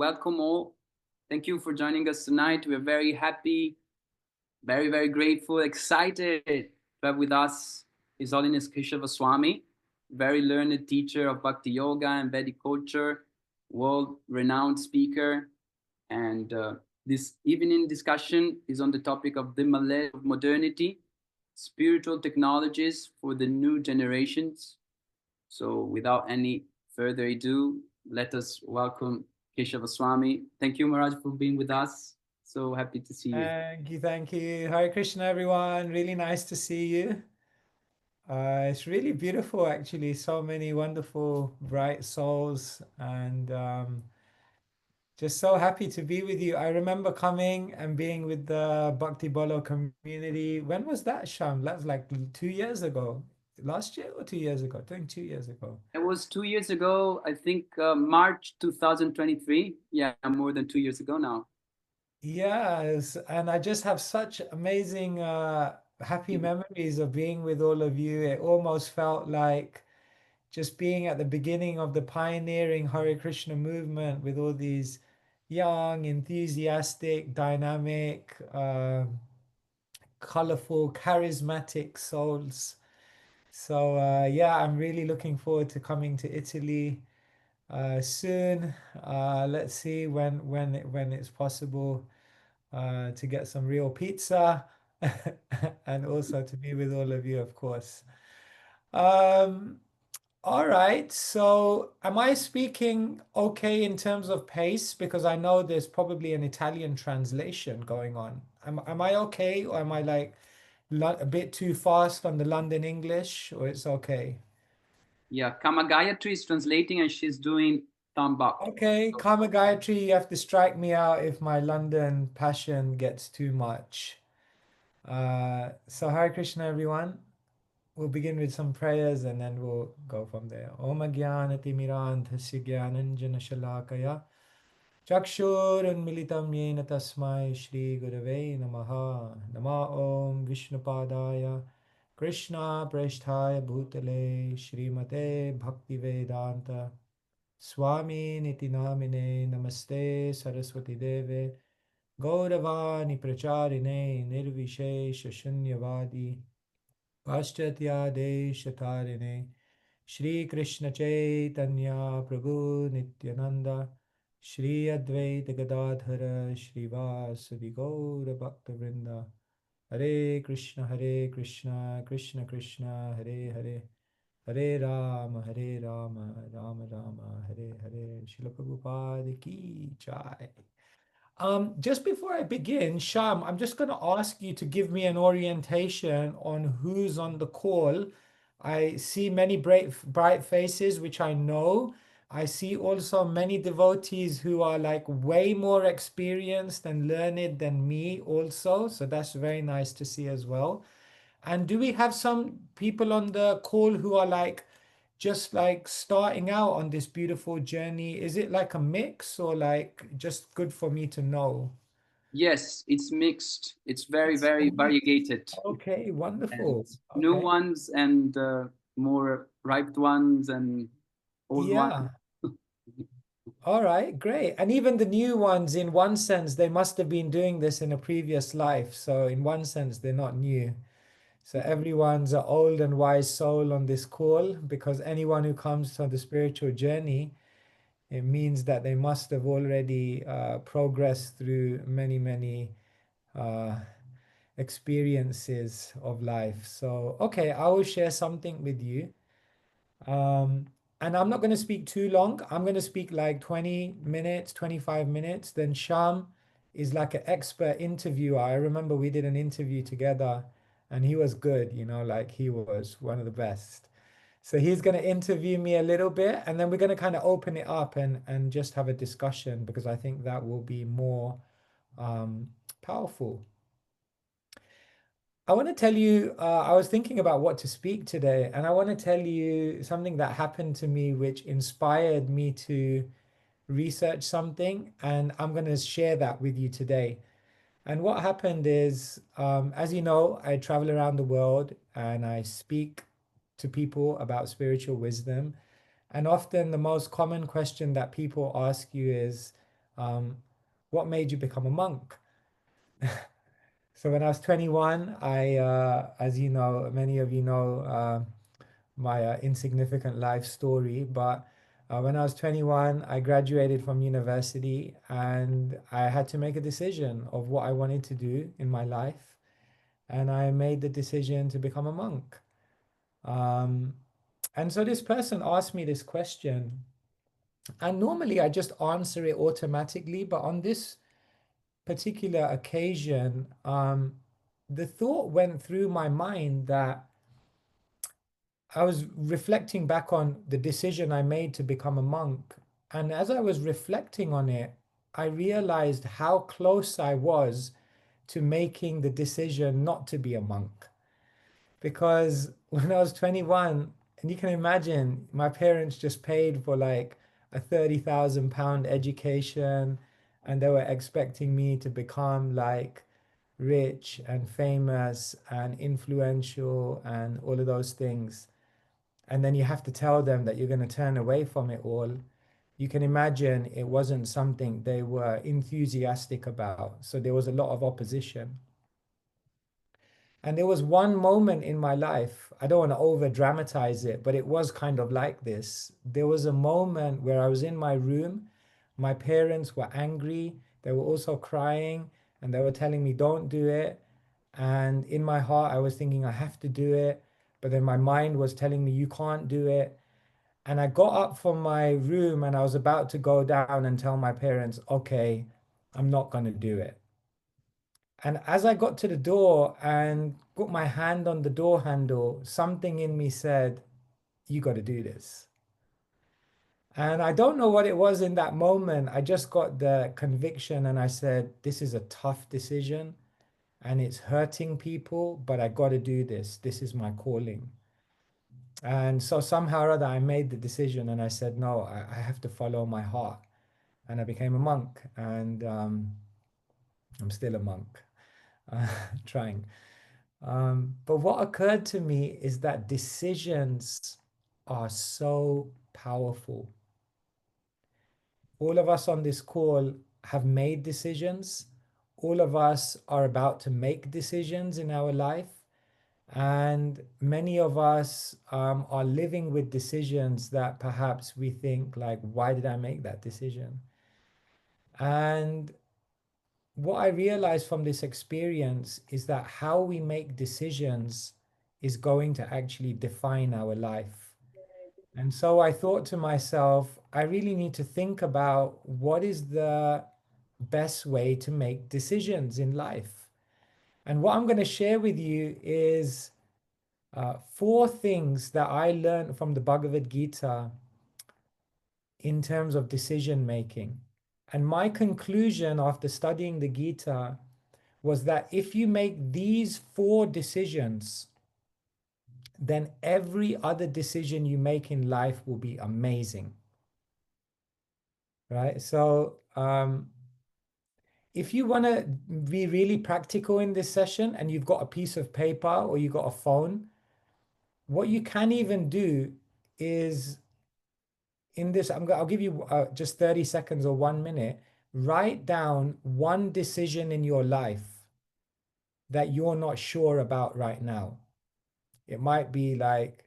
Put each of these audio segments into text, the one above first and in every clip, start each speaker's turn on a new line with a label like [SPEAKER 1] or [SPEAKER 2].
[SPEAKER 1] welcome all. Thank you for joining us tonight. We're very happy, very, very grateful, excited to have with us His Holiness Keshava Swami, very learned teacher of Bhakti Yoga and Vedic culture, world-renowned speaker. And this evening discussion is on the topic of the malady of modernity, spiritual technologies for the new generations. So without any further ado, let us welcome Keshava Swami. Thank you, Maharaj, for being with us. So happy to see you.
[SPEAKER 2] Thank you, thank you. Hare Krishna, everyone. Really nice to see you. It's really beautiful, actually. So many wonderful, bright souls, and just so happy to be with you. I remember coming and being with the Bhakti Bolo community. When was that, Sham? That was like 2 years ago. Last year or 2 years ago? I think 2 years ago.
[SPEAKER 1] It was 2 years ago, I think March 2023. Yeah, more than 2 years ago now.
[SPEAKER 2] Yes, and I just have such amazing, happy memories of being with all of you. It almost felt like just being at the beginning of the pioneering Hare Krishna movement with all these young, enthusiastic, dynamic, colorful, charismatic souls. So yeah, I'm really looking forward to coming to Italy soon. Let's see when it's possible to get some real pizza and also to be with all of you, of course. Um, All right. So, am I speaking okay in terms of pace? Because I know there's probably an Italian translation going on. Am I okay, or am I like a bit too fast on the London English, or it's okay?
[SPEAKER 1] Yeah, Kama Gayatri is translating and she's doing thumb up.
[SPEAKER 2] Okay,
[SPEAKER 1] So,
[SPEAKER 2] Karma Gayatri, you have to strike me out if my London passion gets too much. So Hare Krishna, everyone. We'll begin with some prayers and then we'll go from there. Om Jnanati Mirandhasya Jnananjana Shalakaya Chakshurunmilitam Yena Tasmai Shri Gurave Namaha Nama Om Vishnupadaya Krishna Preshthaya Bhutale Srimate Bhaktivedanta Swami Niti Namine Namaste Saraswati Deve Gauravani Pracharine Nirvishesha Shunyavadi Paschatya Shri Krishna Chaitanya Prabhu Nityananda Shri Advaita Gadadhara Shri Vasadi Gaura Bhakta Vrinda Hare Krishna Krishna Krishna Hare Hare Hare Rama Rama Rama Hare Hare Srila Prabhupada Ki Jai. Just before I begin, Sham, I'm just going to ask you to give me an orientation on who's on the call. I see many bright faces, which I know. I see also many devotees who are like way more experienced and learned than me, also. So that's very nice to see as well. And do we have some people on the call who are like just like starting out on this beautiful journey? Is it like a mix or like just good for me to know?
[SPEAKER 1] yes, it's mixed. It's very,
[SPEAKER 2] It's
[SPEAKER 1] very
[SPEAKER 2] a mix.
[SPEAKER 1] variegated.
[SPEAKER 2] Okay,
[SPEAKER 1] And
[SPEAKER 2] wonderful.
[SPEAKER 1] new
[SPEAKER 2] Okay.
[SPEAKER 1] ones and more ripe ones and old ones.
[SPEAKER 2] Yeah. All right, great. And even the new ones, in one sense, they must have been doing this in a previous life. So in one sense, they're not new. So everyone's an old and wise soul on this call, because anyone who comes to the spiritual journey, it means that they must have already progressed through many, many uh, experiences of life. So, okay, I will share something with you. Um, and I'm not going to speak too long. I'm going to speak like 20 minutes, 25 minutes. Then Sham is like an expert interviewer. I remember we did an interview together and he was good, like he was one of the best. So he's going to interview me a little bit and then we're going to kind of open it up and just have a discussion, because I think that will be more um, powerful. I want to tell you, I was thinking about what to speak today, and I want to tell you something that happened to me which inspired me to research something, and I'm going to share that with you today. And what happened is, as you know, I travel around the world and I speak to people about spiritual wisdom. And often the most common question that people ask you is, um, what made you become a monk? So when I was 21, as you know, many of you know my insignificant life story, but when I was 21, I graduated from university and I had to make a decision of what I wanted to do in my life. And I made the decision to become a monk. Um, and so this person asked me this question, and normally I just answer it automatically, but on this particular occasion, the thought went through my mind that I was reflecting back on the decision I made to become a monk. And as I was reflecting on it, I realized how close I was to making the decision not to be a monk. Because when I was 21, and you can imagine, my parents just paid for like a £30,000 education, and they were expecting me to become like rich and famous and influential and all of those things. And then you have to tell them that you're going to turn away from it all. You can imagine it wasn't something they were enthusiastic about. So there was a lot of opposition. And there was one moment in my life, I don't want to over dramatize it, but it was kind of like this. There was a moment where I was in my room, my parents were angry, they were also crying, and they were telling me, don't do it. And in my heart, I was thinking, I have to do it. But then my mind was telling me, you can't do it. And I got up from my room and I was about to go down and tell my parents, okay, I'm not going to do it. And as I got to the door and put my hand on the door handle, something in me said, you got to do this. And I don't know what it was in that moment. I just got the conviction and I said, this is a tough decision and it's hurting people, but I got to do this. This is my calling. And so somehow or other, I made the decision and I said, no, I have to follow my heart. And I became a monk, and I'm still a monk, trying. But what occurred to me is that decisions are so powerful. All of us on this call have made decisions. All of us are about to make decisions in our life. And many of us are living with decisions that perhaps we think like, why did I make that decision? And what I realized from this experience is that how we make decisions is going to actually define our life. And so I thought to myself, I really need to think about what is the best way to make decisions in life. And what I'm going to share with you is four things that I learned from the Bhagavad Gita in terms of decision making. And my conclusion after studying the Gita was that if you make these four decisions, then every other decision you make in life will be amazing. Right? So, if you want to be really practical in this session and you've got a piece of paper or you've got a phone, what you can even do is in this, I'll give you just 30 seconds or 1 minute. Write down one decision in your life that you're not sure about right now. It might be like,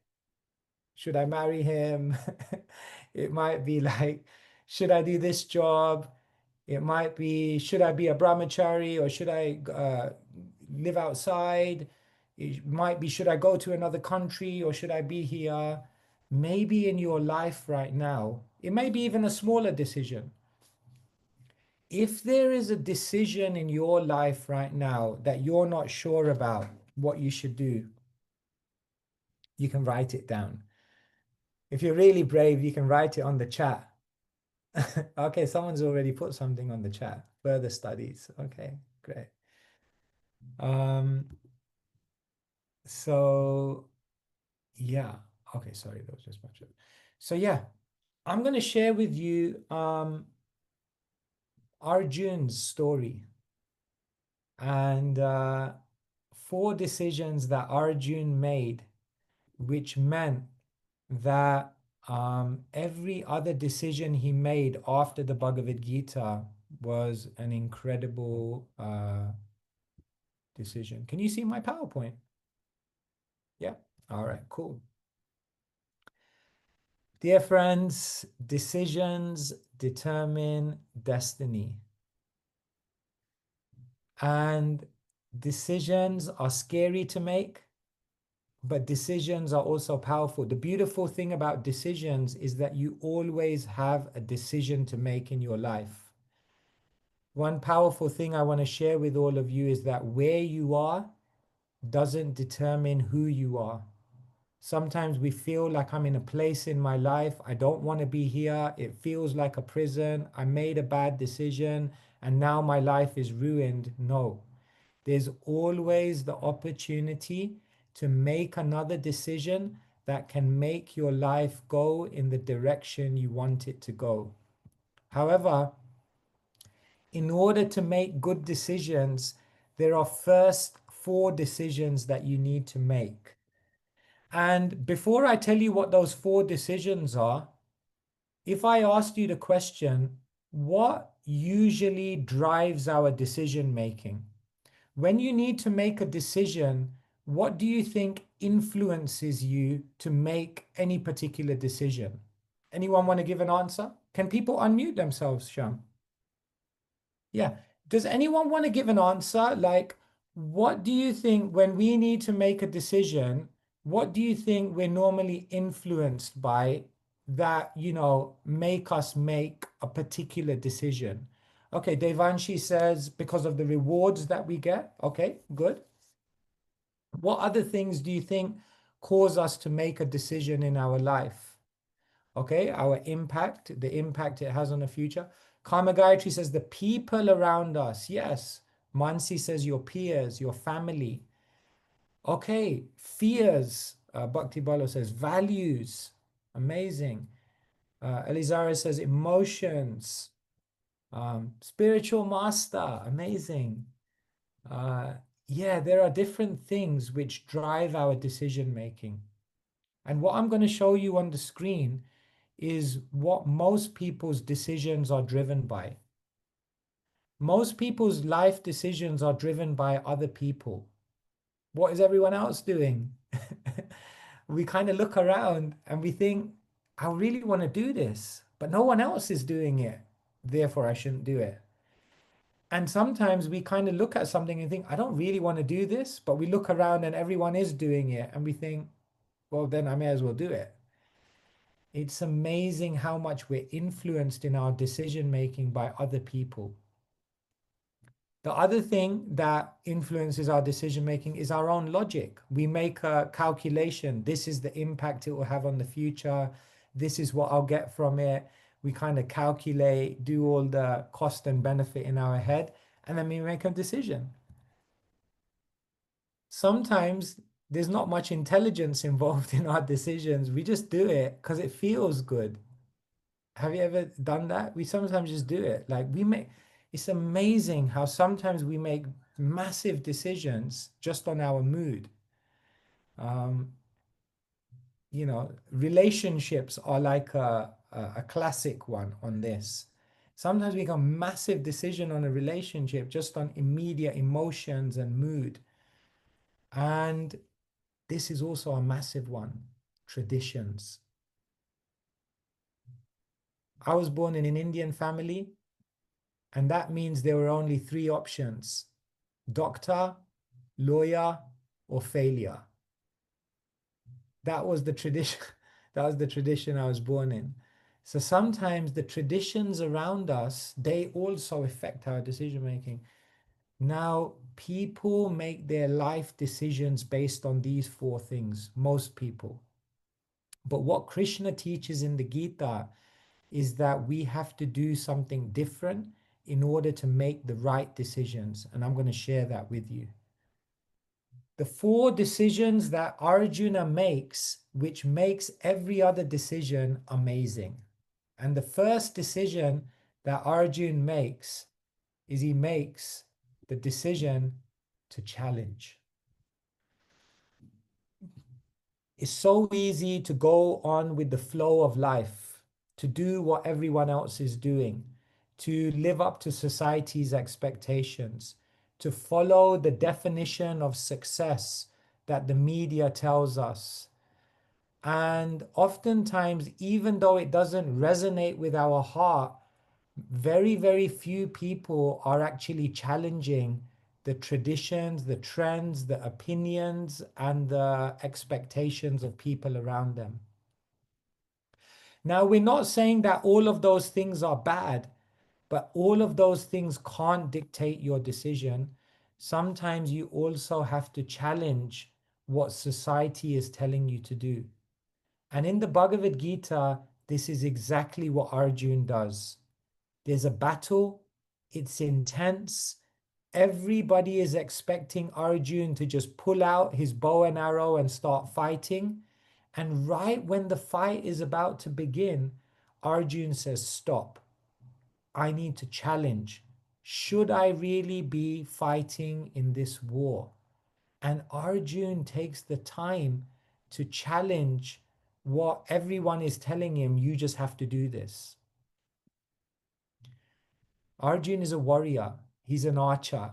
[SPEAKER 2] should I marry him? It might be like, should I do this job? It might be, should I be a brahmachari or should I live outside? It might be, should I go to another country or should I be here? Maybe in your life right now, it may be even a smaller decision. If there is a decision in your life right now that you're not sure about what you should do, you can write it down. If you're really brave, you can write it on the chat. Okay, someone's already put something on the chat. Further studies. Okay, great. So yeah. Okay, sorry, that was just much of it. So yeah, I'm going to share with you Arjun's story and four decisions that Arjun made, which meant that every other decision he made after the Bhagavad Gita was an incredible decision. Can you see my PowerPoint? Yeah. All right, cool. Dear friends, decisions determine destiny. And decisions are scary to make, but decisions are also powerful. The beautiful thing about decisions is that you always have a decision to make in your life. One powerful thing I want to share with all of you is that where you are doesn't determine who you are. Sometimes we feel like I'm in a place in my life, I don't want to be here, it feels like a prison, I made a bad decision, and now my life is ruined. No, there's always the opportunity to make another decision that can make your life go in the direction you want it to go. However, in order to make good decisions, there are first 4 decisions that you need to make. And before I tell you what those 4 decisions are, if I asked you the question, what usually drives our decision making? When you need to make a decision, what do you think influences you to make any particular decision? Anyone want to give an answer? Can people unmute themselves, Sham? Yeah. Does anyone want to give an answer? Like, what do you think when we need to make a decision? What do you think we're normally influenced by that, make us make a particular decision? Okay, Devanshi says because of the rewards that we get. Okay, good. What other things do you think cause us to make a decision in our life? Okay, our impact, the impact it has on the future. Karma Gayatri says the people around us. Yes. Mansi says your peers, your family. Okay, fears. Bhakti Balo says values. Amazing. Elizara says emotions. Spiritual master. Amazing. Yeah, there are different things which drive our decision making. And what I'm going to show you on the screen is what most people's decisions are driven by. Most people's life decisions are driven by other people. What is everyone else doing? We kind of look around and we think, I really want to do this, but no one else is doing it. Therefore, I shouldn't do it. And sometimes we kind of look at something and think, I don't really want to do this, but we look around and everyone is doing it. And we think, well, then I may as well do it. It's amazing how much we're influenced in our decision making by other people. The other thing that influences our decision making is our own logic. We make a calculation. This is the impact it will have on the future. This is what I'll get from it. We kind of calculate, do all the cost and benefit in our head, and then we make a decision. Sometimes there's not much intelligence involved in our decisions. We just do it because it feels good. Have you ever done that? We sometimes just do it. It's amazing how sometimes we make massive decisions just on our mood. Relationships are like a classic one on this. Sometimes we make a massive decision on a relationship just on immediate emotions and mood. And this is also a massive one, traditions. I was born in an Indian family, and that means there were only 3 options: doctor, lawyer, or failure. That was the tradition. That was the tradition I was born in. So sometimes the traditions around us, they also affect our decision making. Now, people make their life decisions based on these 4 things, most people. But what Krishna teaches in the Gita is that we have to do something different in order to make the right decisions. And I'm going to share that with you. The 4 decisions that Arjuna makes, which makes every other decision amazing. And the first decision that Arjuna makes is he makes the decision to challenge. It's so easy to go on with the flow of life, to do what everyone else is doing. to live up to society's expectations, to follow the definition of success that the media tells us. And oftentimes, even though it doesn't resonate with our heart, very, very few people are actually challenging the traditions, the trends, the opinions, and the expectations of people around them. Now, we're not saying that all of those things are bad, but all of those things can't dictate your decision. Sometimes you also have to challenge what society is telling you to do. And in the Bhagavad Gita, this is exactly what Arjuna does. There's a battle, it's intense. Everybody is expecting Arjuna to just pull out his bow and arrow and start fighting. And right when the fight is about to begin, Arjuna says, stop. I need to challenge. Should I really be fighting in this war? And Arjuna takes the time to challenge what everyone is telling him, you just have to do this. Arjuna is a warrior, he's an archer.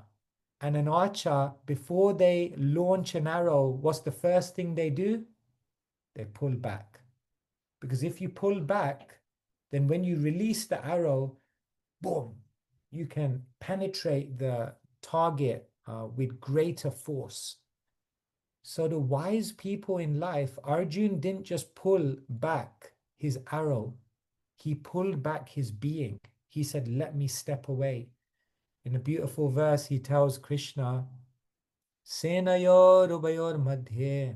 [SPEAKER 2] And an archer, before they launch an arrow, what's the first thing they do? They pull back. Because if you pull back, then when you release the arrow, boom, you can penetrate the target with greater force. So the wise people in life, Arjuna didn't just pull back his arrow, he pulled back his being. He said, let me step away. In a beautiful verse, he tells Krishna, Senayor ubayor madhye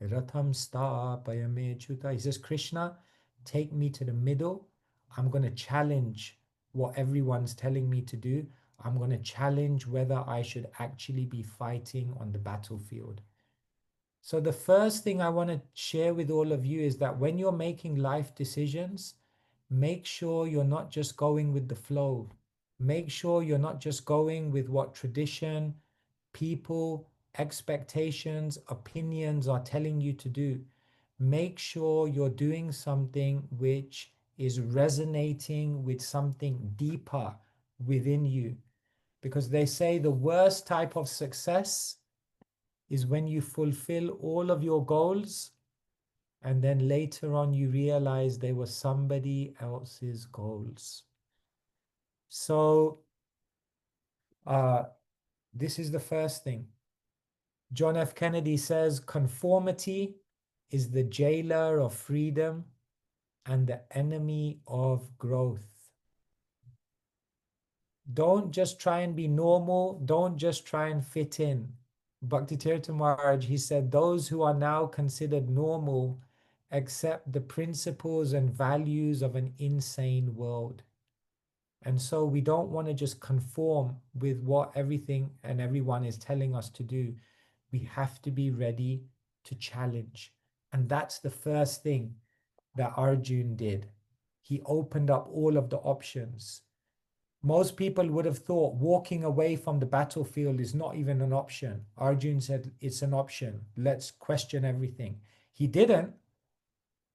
[SPEAKER 2] ratham stapayame chuta. He says, Krishna, take me to the middle. I'm going to challenge what everyone's telling me to do. I'm going to challenge whether I should actually be fighting on the battlefield. So the first thing I want to share with all of you is that when you're making life decisions, make sure you're not just going with the flow. Make sure you're not just going with what tradition, people, expectations, opinions are telling you to do. Make sure you're doing something which is resonating with something deeper within you. Because they say the worst type of success is when you fulfill all of your goals and then later on you realize they were somebody else's goals. So this is the first thing. John F. Kennedy says, conformity is the jailer of freedom and the enemy of growth. Don't just try and be normal. Don't just try and fit in. Bhakti Tirtha Maharaj, he said, those who are now considered normal accept the principles and values of an insane world. And so we don't want to just conform with what everything and everyone is telling us to do. We have to be ready to challenge. And that's the first thing that Arjuna did. He opened up all of the options. Most people would have thought walking away from the battlefield is not even an option. Arjuna said it's an option. Let's question everything. He didn't.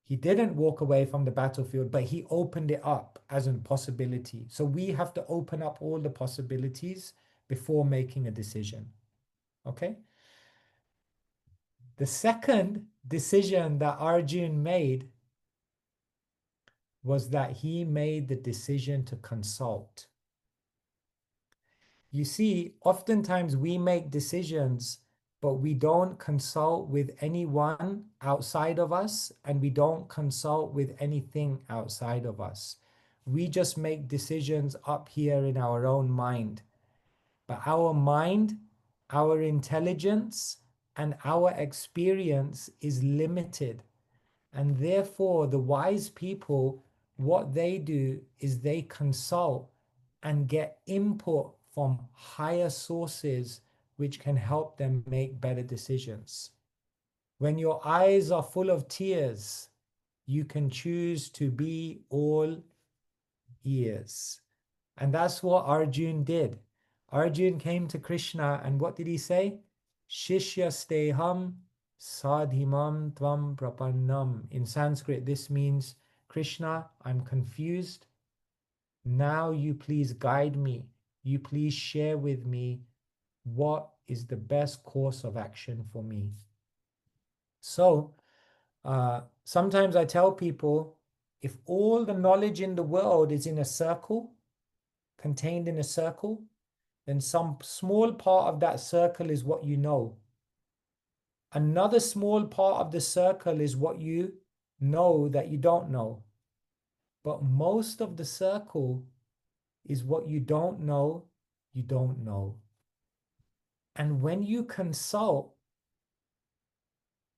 [SPEAKER 2] He didn't walk away from the battlefield, but he opened it up as a possibility. So we have to open up all the possibilities before making a decision. Okay? The second decision that Arjuna made was that he made the decision to consult. You see, oftentimes we make decisions, but we don't consult with anyone outside of us, and we don't consult with anything outside of us. We just make decisions up here in our own mind. But our mind, our intelligence, and our experience is limited. And therefore, the wise people, what they do is they consult and get input from higher sources which can help them make better decisions. When your eyes are full of tears, you can choose to be all ears. And that's what Arjuna did. Arjuna came to Krishna, and what did he say? Shishya steham sadhimam tvam prapannam. In Sanskrit, this means, Krishna, I'm confused. Now you please guide me. You please share with me what is the best course of action for me. So sometimes I tell people, if all the knowledge in the world is in a circle, contained in a circle, then some small part of that circle is what you know. Another small part of the circle is what you know that you don't know. But most of the circle is what you don't know, you don't know. And when you consult,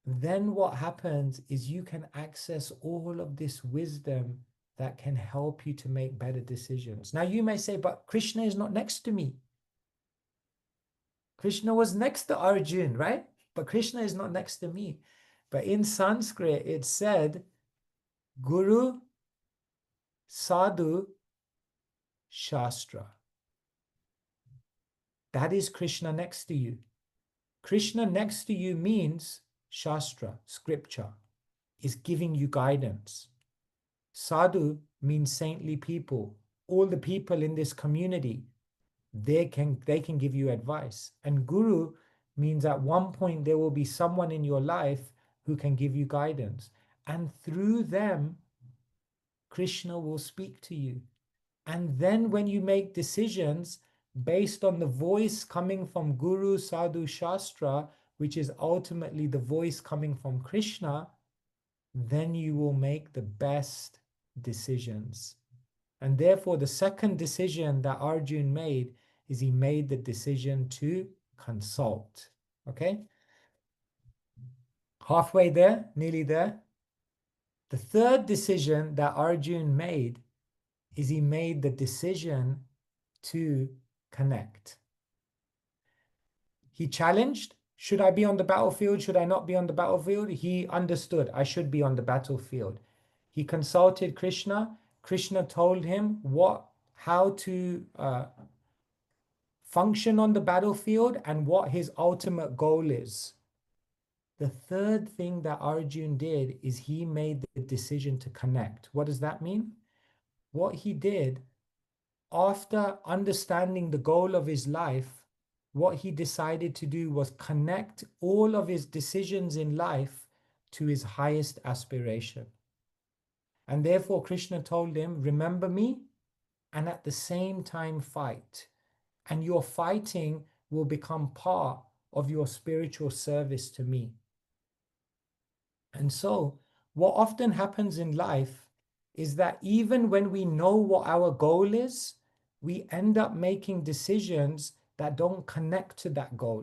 [SPEAKER 2] then what happens is you can access all of this wisdom that can help you to make better decisions. Now you may say, but Krishna is not next to me. Krishna was next to Arjun, right? But Krishna is not next to me. But in Sanskrit, it said, Guru, Sadhu, Shastra. That is Krishna next to you. Krishna next to you means Shastra, scripture, is giving you guidance. Sadhu means saintly people. All the people in this community, they can give you advice. And Guru means at one point there will be someone in your life who can give you guidance. And through them, Krishna will speak to you. And then when you make decisions based on the voice coming from Guru, Sadhu, Shastra, which is ultimately the voice coming from Krishna, then you will make the best decisions. And therefore, the second decision that Arjun made is he made the decision to consult. Okay? Halfway there, nearly there. The third decision that Arjun made is he made the decision to connect. He challenged, should I be on the battlefield? Should I not be on the battlefield? He understood, I should be on the battlefield. He consulted Krishna. Krishna told him how to function on the battlefield and what his ultimate goal is. The third thing that Arjun did is he made the decision to connect. What does that mean? What he did, after understanding the goal of his life, what he decided to do was connect all of his decisions in life to his highest aspiration. And therefore, Krishna told him, remember me, and at the same time fight. And your fighting will become part of your spiritual service to me. And so, what often happens in life is that even when we know what our goal is, we end up making decisions that don't connect to that goal.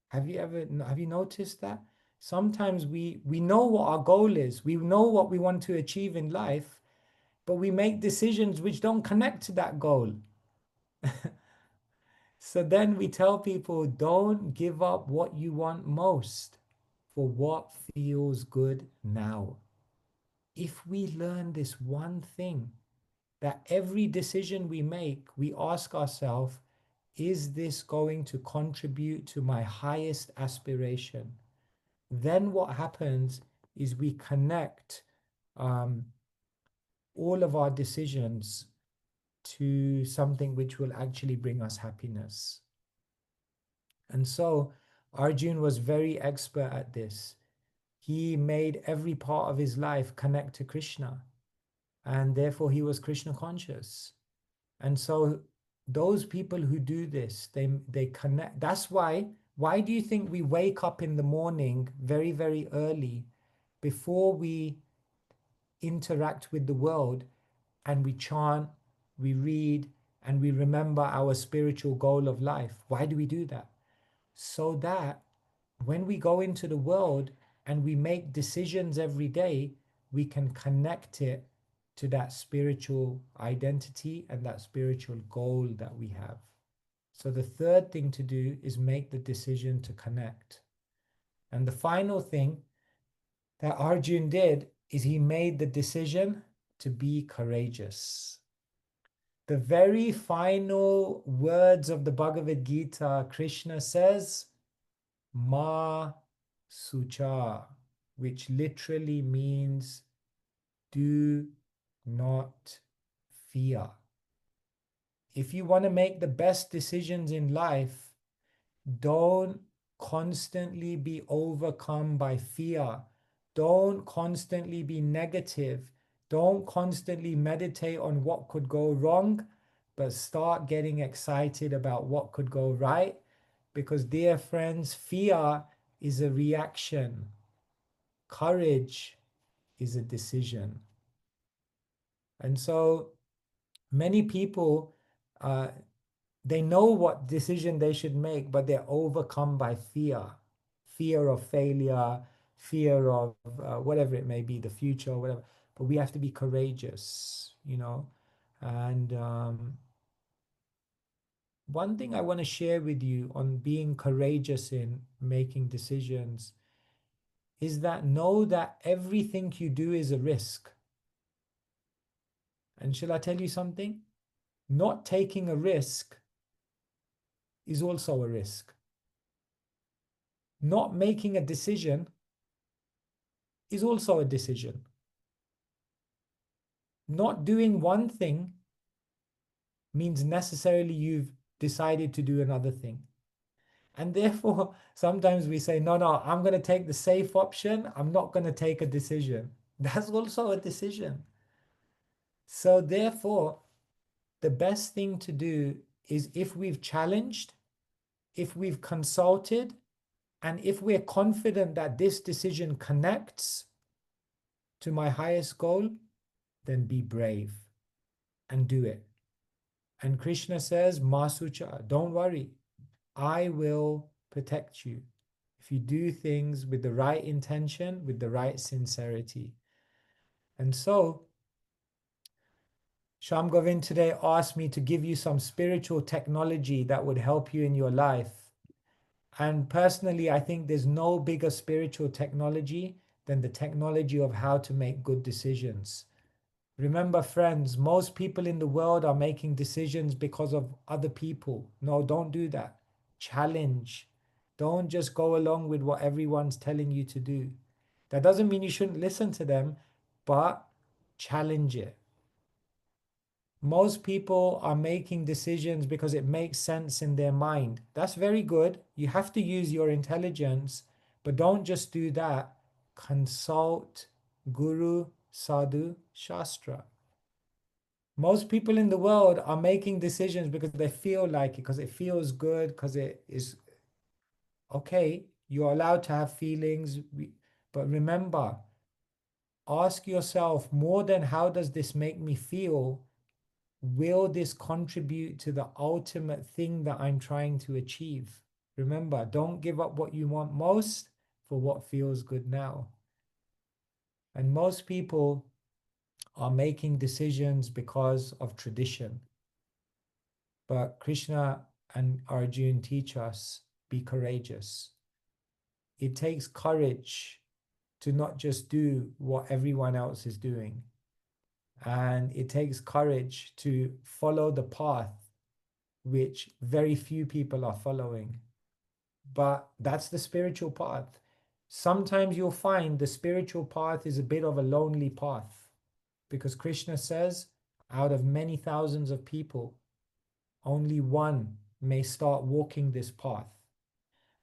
[SPEAKER 2] Have you noticed that? Sometimes we know what our goal is, we know what we want to achieve in life, but we make decisions which don't connect to that goal. So then we tell people, don't give up what you want most for what feels good now. If we learn this one thing, that every decision we make, we ask ourselves, is this going to contribute to my highest aspiration? Then what happens is we connect all of our decisions to something which will actually bring us happiness. And so Arjun was very expert at this. He made every part of his life connect to Krishna, and therefore he was Krishna conscious. And so those people who do this, they connect. That's why do you think we wake up in the morning very, very early before we interact with the world, and we chant, we read, and we remember our spiritual goal of life? Why do we do that? So that when we go into the world and we make decisions every day, we can connect it to that spiritual identity and that spiritual goal that we have. So the third thing to do is make the decision to connect. And the final thing that Arjun did is he made the decision to be courageous. The very final words of the Bhagavad Gita, Krishna says, Ma Sucha, which literally means do not fear. If you want to make the best decisions in life, don't constantly be overcome by fear. Don't constantly be negative. Don't constantly meditate on what could go wrong, but start getting excited about what could go right. Because, dear friends, fear is a reaction. Courage is a decision. And so many people, they know what decision they should make, but they're overcome by fear. Fear of failure, fear of whatever it may be, the future or whatever. But we have to be courageous, you know. And one thing I want to share with you on being courageous in making decisions is that know that everything you do is a risk. And shall I tell you something? Not taking a risk is also a risk. Not making a decision is also a decision. Not doing one thing means necessarily you've decided to do another thing. And therefore, sometimes we say, no, I'm going to take the safe option. I'm not going to take a decision. That's also a decision. So therefore, the best thing to do is, if we've challenged, if we've consulted, and if we're confident that this decision connects to my highest goal, then be brave and do it. And Krishna says, Masucha, don't worry, I will protect you if you do things with the right intention, with the right sincerity. And so, Sham Govind today asked me to give you some spiritual technology that would help you in your life. And personally, I think there's no bigger spiritual technology than the technology of how to make good decisions. Remember, friends, most people in the world are making decisions because of other people. No, don't do that. Challenge. Don't just go along with what everyone's telling you to do. That doesn't mean you shouldn't listen to them, but challenge it. Most people are making decisions because it makes sense in their mind. That's very good. You have to use your intelligence, but don't just do that. Consult Guru, Sadhu, Shastra. Most people in the world are making decisions because they feel like it, because it feels good, because it is okay. You're allowed to have feelings, but remember, ask yourself more than how does this make me feel? Will this contribute to the ultimate thing that I'm trying to achieve? Remember, don't give up what you want most for what feels good now. And most people are making decisions because of tradition. But Krishna and Arjuna teach us, be courageous. It takes courage to not just do what everyone else is doing. And it takes courage to follow the path which very few people are following. But that's the spiritual path. Sometimes you'll find the spiritual path is a bit of a lonely path, because Krishna says, out of many thousands of people, only one may start walking this path.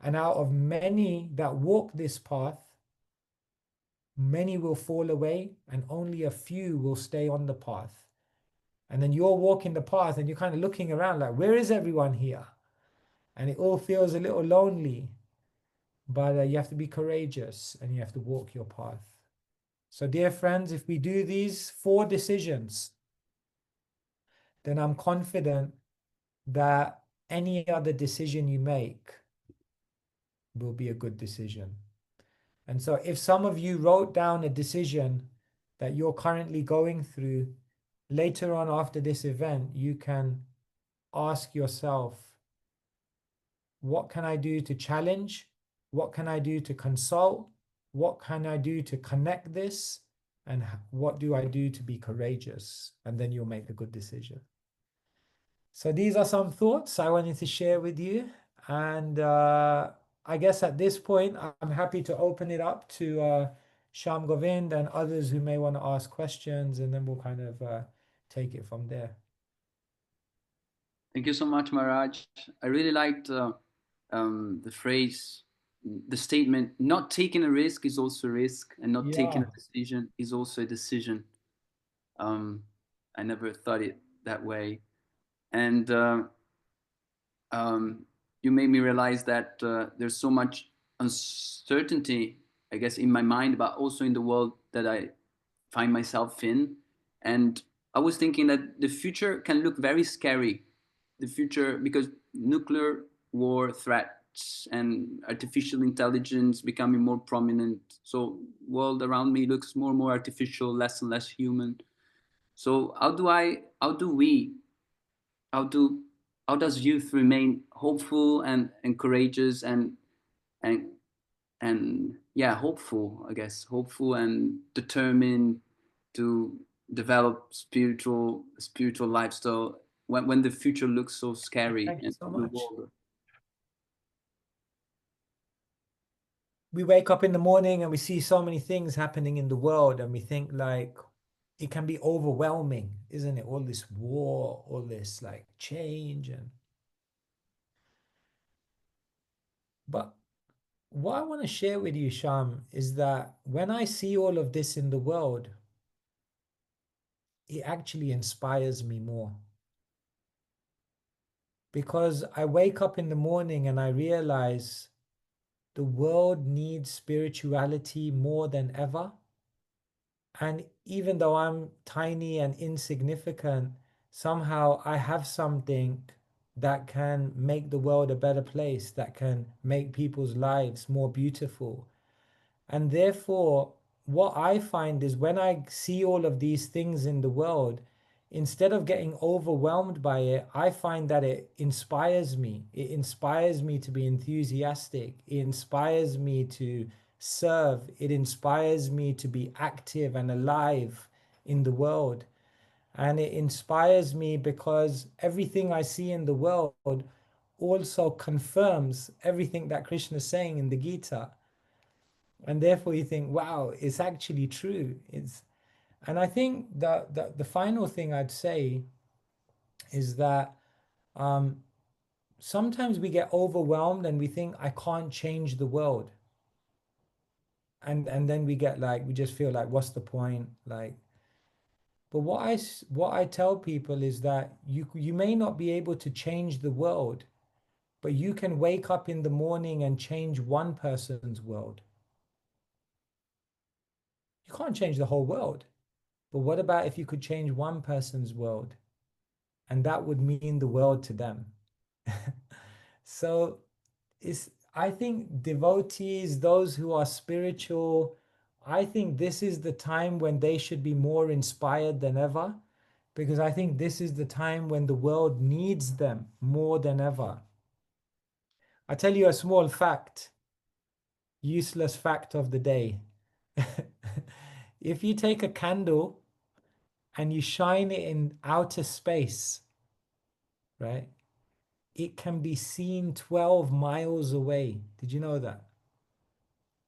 [SPEAKER 2] And out of many that walk this path, many will fall away and only a few will stay on the path. And then you're walking the path and you're kind of looking around like, where is everyone here? And it all feels a little lonely. But you have to be courageous and you have to walk your path. So, dear friends, if we do these 4 decisions, then I'm confident that any other decision you make will be a good decision. And so if some of you wrote down a decision that you're currently going through, later on after this event, you can ask yourself, what can I do to challenge? What can I do to consult? What can I do to connect this? And what do I do to be courageous? And then you'll make a good decision. So these are some thoughts I wanted to share with you. And I guess at this point, I'm happy to open it up to Sham Govind and others who may want to ask questions. And then we'll kind of take it from there.
[SPEAKER 1] Thank you so much, Maharaj. I really liked the phrase, the statement, not taking a risk is also a risk, and not taking
[SPEAKER 2] Yeah.
[SPEAKER 1] a decision is also a decision. Um, I never thought it that way. And you made me realize that there's so much uncertainty, I guess, in my mind, but also in the world that I find myself in. And I was thinking that the future can look very scary. The future, because nuclear war threats and artificial intelligence becoming more prominent. So world around me looks more and more artificial, less and less human. So how do how does youth remain hopeful and courageous and and yeah, hopeful, I guess, hopeful and determined to develop spiritual lifestyle when the future looks so scary
[SPEAKER 2] Thank you
[SPEAKER 1] and
[SPEAKER 2] so
[SPEAKER 1] the
[SPEAKER 2] much.
[SPEAKER 1] world.
[SPEAKER 2] We wake up in the morning and we see so many things happening in the world, and we think like it can be overwhelming, isn't it? All this war, all this like change, and but what I want to share with you, Sham, is that when I see all of this in the world, it actually inspires me more. Because I wake up in the morning and I realize the world needs spirituality more than ever. And even though I'm tiny and insignificant, somehow I have something that can make the world a better place, that can make people's lives more beautiful. And therefore, what I find is when I see all of these things in the world, instead of getting overwhelmed by it, I find that it inspires me. It inspires me to be enthusiastic. It inspires me to serve. It inspires me to be active and alive in the world. And it inspires me because everything I see in the world also confirms everything that Krishna is saying in the Gita, and therefore you think, wow, it's actually true. It's And I think that the final thing I'd say is that um, sometimes we get overwhelmed and we think I can't change the world, and then we get like, we just feel like, what's the point, like. But what I tell people is that you may not be able to change the world, but you can wake up in the morning and change one person's world. You can't change the whole world. But what about if you could change one person's world? And that would mean the world to them. So I think devotees, those who are spiritual, I think this is the time when they should be more inspired than ever, because I think this is the time when the world needs them more than ever. I tell you a small fact, useless fact of the day. If you take a candle and you shine it in outer space, right? It can be seen 12 miles away. Did you know that?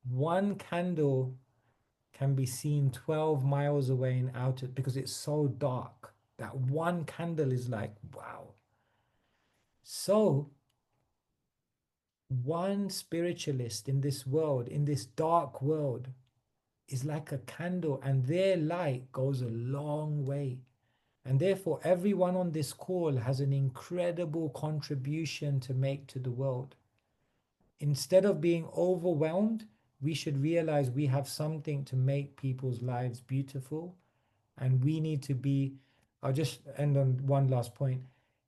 [SPEAKER 2] One candle can be seen 12 miles away in outer, because it's so dark. That one candle is like, wow. So, one spiritualist in this world, in this dark world, is like a candle, and their light goes a long way. And therefore, everyone on this call has an incredible contribution to make to the world. Instead of being overwhelmed, we should realize we have something to make people's lives beautiful, and we need to be. I'll just end on one last point.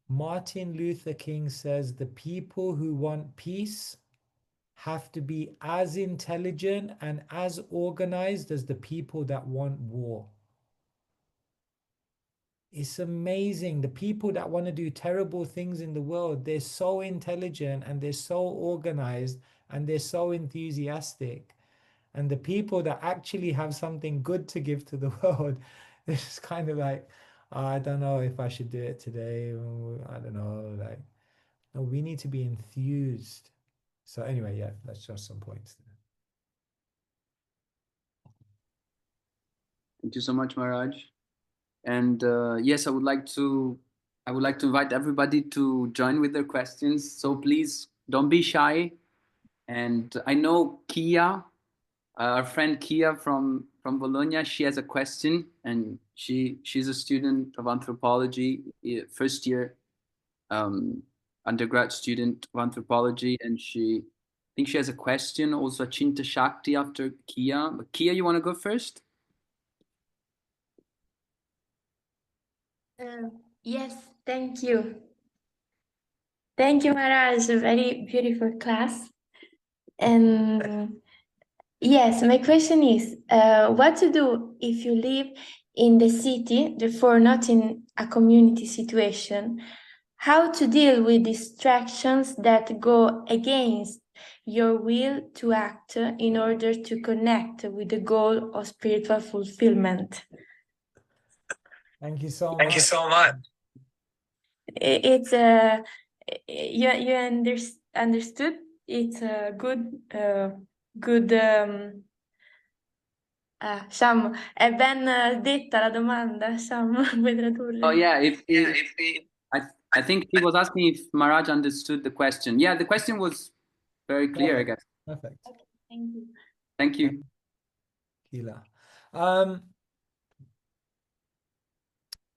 [SPEAKER 2] Martin Luther King says the people who want peace have to be as intelligent and as organized as the people that want war. It's amazing. The people that want to do terrible things in the world, they're so intelligent and they're so organized and they're so enthusiastic. And the people that actually have something good to give to the world, they're just kind of like, "Oh, I don't know if I should do it today. I don't know." Like, no, we need to be enthused. So anyway, yeah, that's just some points.
[SPEAKER 1] Thank you so much, Maharaj. And yes, I would like to invite everybody to join with their questions. So please don't be shy. And I know Kia, our friend Kia from Bologna, she has a question, and she's a student of anthropology, first year undergrad student of anthropology, and I think she has a question. Also, Chinta Shakti after Kia. But Kia, you want to go first?
[SPEAKER 3] Yes, thank you. Thank you, Maharaj. A very beautiful class. And yes, my question is what to do if you live in the city, therefore not in a community situation? How to deal with distractions that go against your will to act in order to connect with the goal of spiritual fulfillment?
[SPEAKER 2] Thank you so
[SPEAKER 3] Thank you
[SPEAKER 2] much.
[SPEAKER 3] so much. It's you understood. It's a good Sam, è ben detta la domanda, Sam, puoi tradurre?
[SPEAKER 1] Oh yeah, I think he was asking if Maharaj understood the question. Yeah, the question was very clear, I guess.
[SPEAKER 2] Perfect.
[SPEAKER 3] Okay, thank you.
[SPEAKER 1] Thank you.
[SPEAKER 2] Kila.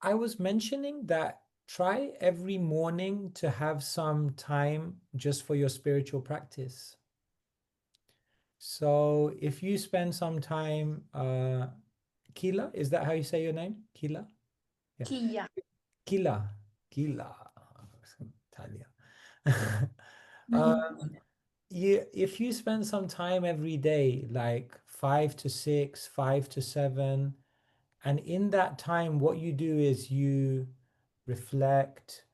[SPEAKER 2] I was mentioning that try every morning to have some time just for your spiritual practice. So if you spend some time, Kila, is that how you say your name? Kila? Yeah.
[SPEAKER 3] Kia.
[SPEAKER 2] Kila. Kila. Italia. If you spend some time every day, like 5 to 6, 5 to 7, and in that time, what you do is you reflect,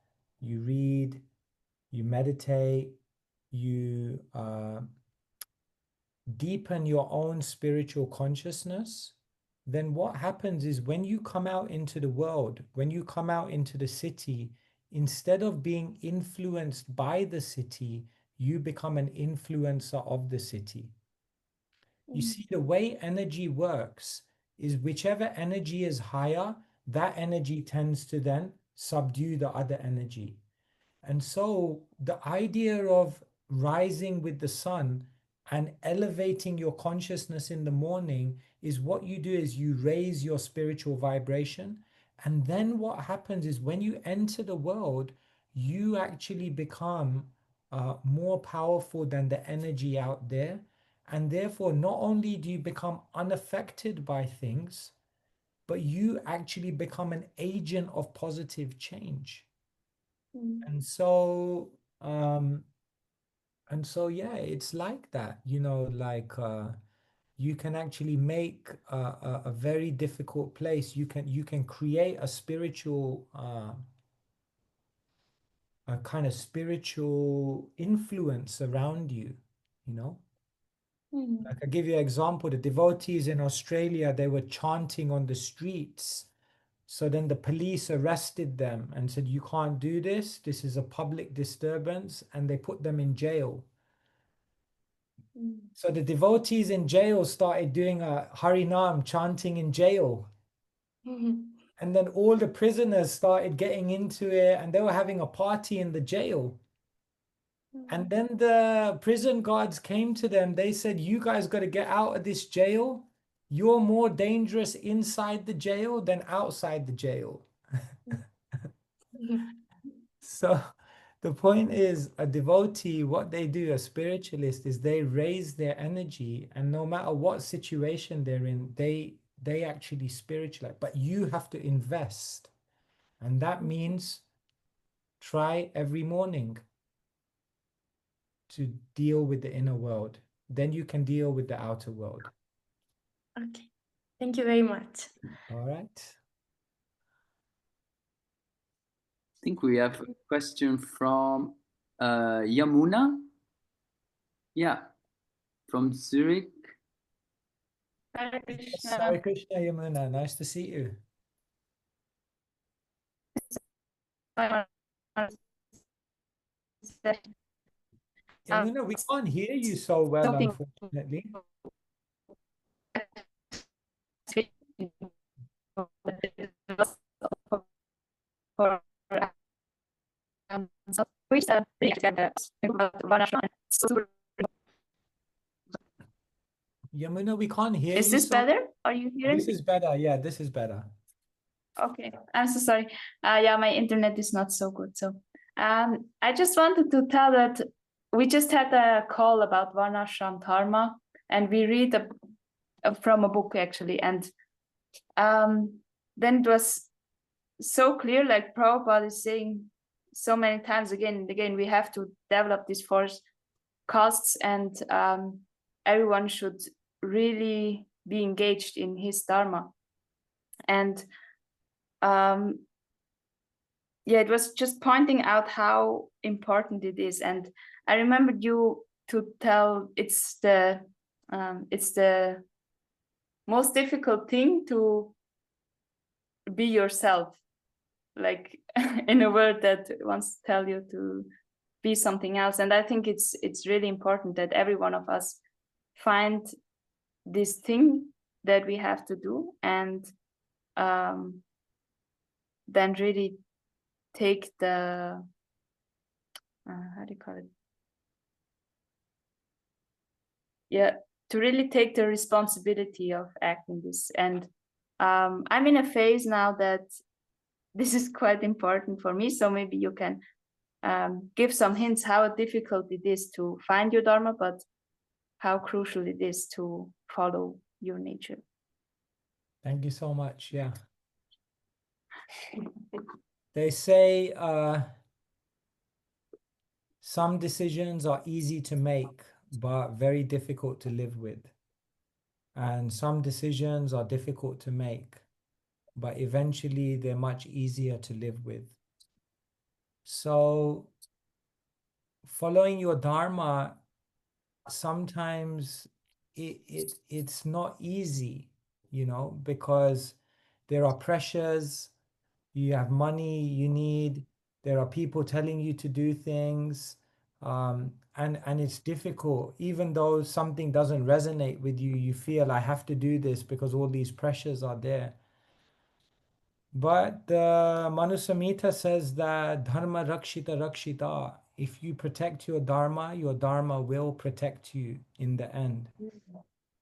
[SPEAKER 2] you read, you meditate, you deepen your own spiritual consciousness, then what happens is when you come out into the world, when you come out into the city, instead of being influenced by the city, you become an influencer of the city. You see, the way energy works is whichever energy is higher, that energy tends to then subdue the other energy. And so the idea of rising with the sun and elevating your consciousness in the morning is what you do is you raise your spiritual vibration. And then what happens is when you enter the world, you actually become more powerful than the energy out there. And therefore, not only do you become unaffected by things, but you actually become an agent of positive change. And so yeah, it's like that, like you can actually make a very difficult place, you can create a spiritual a kind of spiritual influence around you, you know. Like I give you an example, the devotees in Australia, they were chanting on the streets. So then the police arrested them and said, you can't do this. This is a public disturbance. And they put them in jail. So the devotees in jail started doing a Harinam chanting in jail. And then all the prisoners started getting into it and they were having a party in the jail. And then the prison guards came to them. They said, you guys got to get out of this jail. You're more dangerous inside the jail than outside the jail. So the point is, a devotee, what they do, a spiritualist, is they raise their energy, and no matter what situation they're in, they actually spiritualize. But you have to invest. And that means try every morning to deal with the inner world. Then you can deal with the outer world.
[SPEAKER 3] Okay. Thank you very much.
[SPEAKER 2] All right.
[SPEAKER 1] I think we have a question from Yamuna. Yeah, from Zurich.
[SPEAKER 3] Hare
[SPEAKER 2] Yes,
[SPEAKER 3] Krishna.
[SPEAKER 2] Hare Krishna, Yamuna. Nice to see you. Yamuna, we can't hear you so well, unfortunately.
[SPEAKER 4] reached
[SPEAKER 2] Yamuna, we can't hear you.
[SPEAKER 4] Is this better? Are you hearing
[SPEAKER 2] This
[SPEAKER 4] me?
[SPEAKER 2] is better. Yeah, this is better.
[SPEAKER 4] Okay, I'm so sorry. Yeah, my internet is not so good. So I just wanted to tell that we just had a call about Varnashram Dharma, and we read from a book actually. And then it was so clear, like Prabhupada is saying so many times again and again, we have to develop these 4 castes, and everyone should really be engaged in his Dharma. And yeah, it was just pointing out how important it is. And I remembered you to tell it's the most difficult thing to be yourself, like in a world that wants to tell you to be something else. And I think it's really important that every one of us find this thing that we have to do, and then really take the how do you call it? Yeah, to really take the responsibility of acting this. And I'm in a phase now that this is quite important for me, so maybe you can give some hints how difficult it is to find your Dharma, but how crucial it is to follow your nature.
[SPEAKER 2] Thank you so much. Yeah. They say some decisions are easy to make, but very difficult to live with. And some decisions are difficult to make, but eventually they're much easier to live with. So following your Dharma, sometimes it's not easy, you know, because there are pressures. You have money you need, there are people telling you to do things, and it's difficult. Even though something doesn't resonate with you, you feel I have to do this because all these pressures are there. But the Manusamhita says that dharma rakshita rakshita. If you protect your dharma will protect you in the end.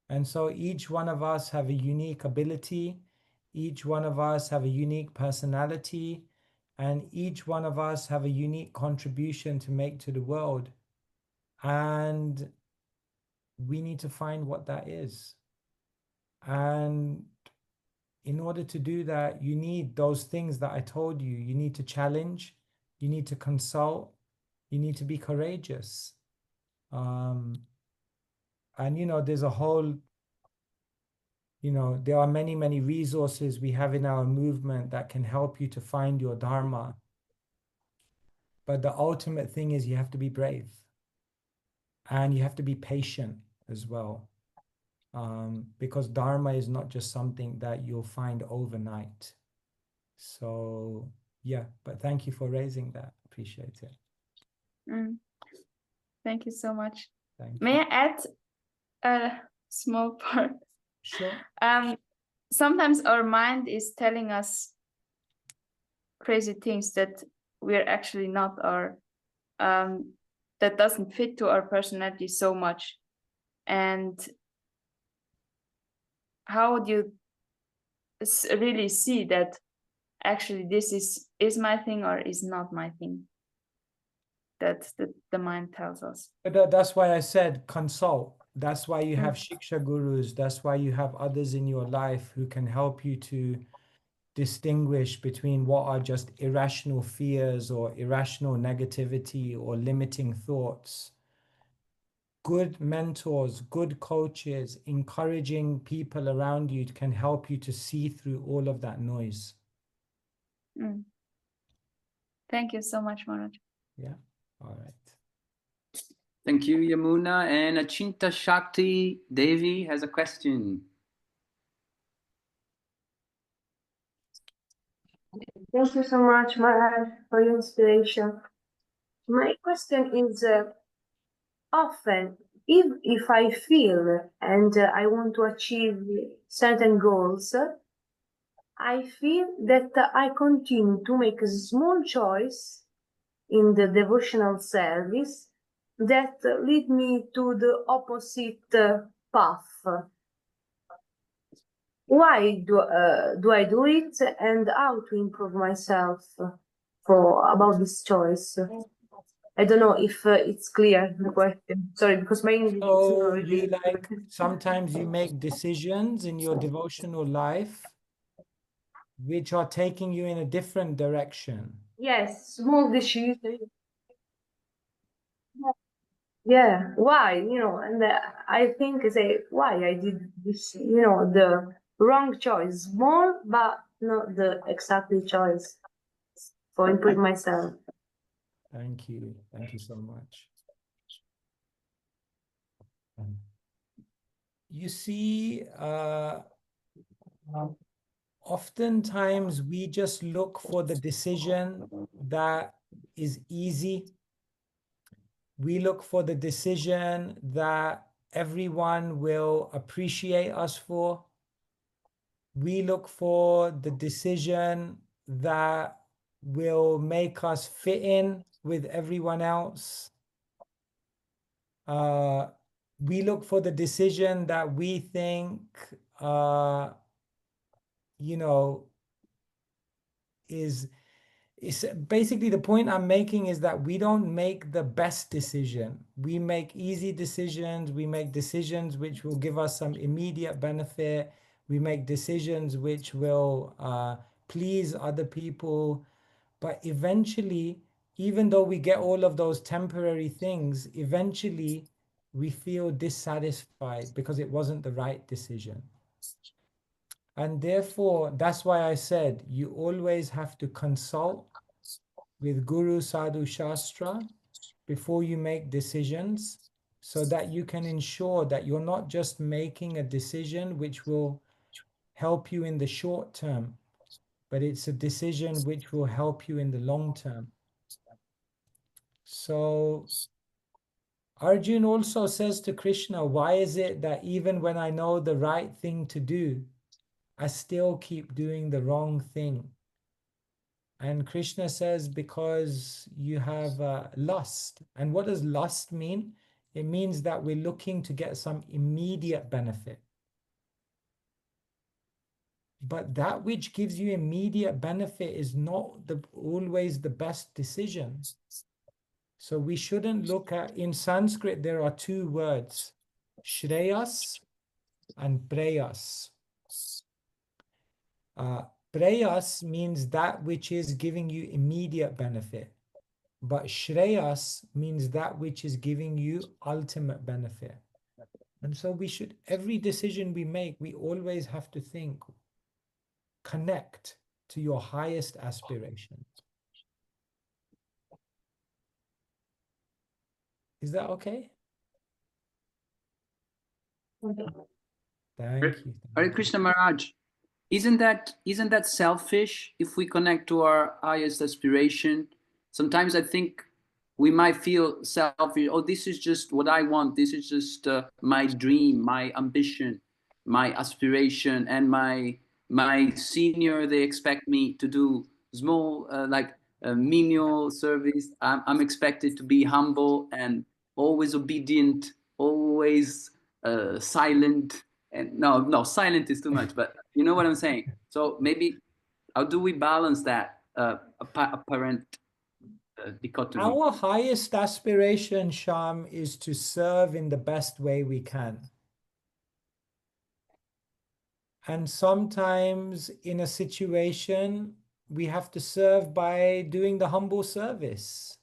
[SPEAKER 2] And so each one of us have a unique ability, each one of us have a unique personality, and each one of us have a unique contribution to make to the world. And we need to find what that is. And in order to do that, you need those things that I told you. You need to challenge, you need to consult, you need to be courageous. And you know, there's a whole, you know, there are many, many resources we have in our movement that can help you to find your Dharma. But the ultimate thing is you have to be brave. And you have to be patient as well. Because Dharma is not just something that you'll find overnight. So, yeah, but thank you for raising that. Appreciate it.
[SPEAKER 4] Thank you so much.
[SPEAKER 2] Thank
[SPEAKER 4] May
[SPEAKER 2] you.
[SPEAKER 4] I add a small part?
[SPEAKER 2] Sure.
[SPEAKER 4] Sometimes our mind is telling us crazy things that we're actually not our, that doesn't fit to our personality so much. And how would you really see that actually this is my thing or is not my thing? That the mind tells us.
[SPEAKER 2] But that's why I said consult. That's why you have Shiksha gurus. That's why you have others in your life who can help you to distinguish between what are just irrational fears or irrational negativity or limiting thoughts. Good mentors, good coaches, encouraging people around you can help you to see through all of that noise.
[SPEAKER 4] Thank you so much, Maharaj.
[SPEAKER 2] Yeah, all right.
[SPEAKER 1] Thank you, Yamuna. And Achinta Shakti Devi has a question.
[SPEAKER 5] Thank you so much, Maharaj, for your inspiration. My question is, often, if I feel and I want to achieve certain goals, I feel that I continue to make a small choice in the devotional service that lead me to the opposite path. Why do I do it, and how to improve myself about this choice? I don't know if it's clear, the question. Sorry, because my English is not
[SPEAKER 2] So
[SPEAKER 5] really
[SPEAKER 2] you like, sometimes you make decisions in your devotional life which are taking you in a different direction.
[SPEAKER 5] Yes, small decisions. Yeah, why? And I think say why I did this. The wrong choice, small, but not the exactly choice for improve myself.
[SPEAKER 2] Thank you so much. You see, oftentimes we just look for the decision that is easy. We look for the decision that everyone will appreciate us for. We look for the decision that will make us fit in with everyone else. We look for the decision that we think, is basically the point I'm making is that we don't make the best decision. We make easy decisions. We make decisions which will give us some immediate benefit. We make decisions which will please other people. But eventually, even though we get all of those temporary things, eventually we feel dissatisfied because it wasn't the right decision. And therefore, that's why I said you always have to consult with Guru, Sadhu, Shastra before you make decisions, so that you can ensure that you're not just making a decision which will help you in the short term, but it's a decision which will help you in the long term. So Arjun also says to Krishna, why is it that even when I know the right thing to do, I still keep doing the wrong thing? And Krishna says, because you have lust. And what does lust mean? It means that we're looking to get some immediate benefit. But that which gives you immediate benefit is not always the best decision. So we shouldn't look at, in Sanskrit, there are two words, Shreyas and Preyas. Preyas means that which is giving you immediate benefit. But Shreyas means that which is giving you ultimate benefit. And so we should, every decision we make, we always have to think, connect to your highest aspiration. Is that okay? Thank you.
[SPEAKER 1] Hare Krishna Maharaj, isn't that selfish if we connect to our highest aspiration? Sometimes I think we might feel selfish. Oh, this is just what I want. This is just my dream, my ambition, my aspiration, and my senior, they expect me to do small, menial service. I'm expected to be humble and always obedient, always silent. And no, silent is too much, but you know what I'm saying. So maybe how do we balance that apparent dichotomy?
[SPEAKER 2] Our highest aspiration, Sham, is to serve in the best way we can. And sometimes in a situation, we have to serve by doing the humble service.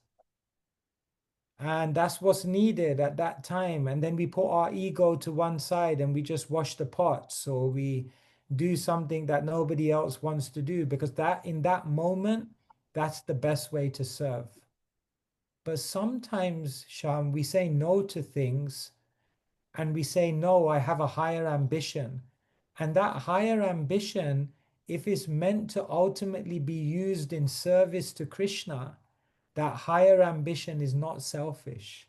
[SPEAKER 2] And that's what's needed at that time. And then we put our ego to one side and we just wash the pots, or we do something that nobody else wants to do, because that in that moment, that's the best way to serve. But sometimes, Sham, we say no to things and we say, no, I have a higher ambition. And that higher ambition, if it's meant to ultimately be used in service to Krishna, that higher ambition is not selfish.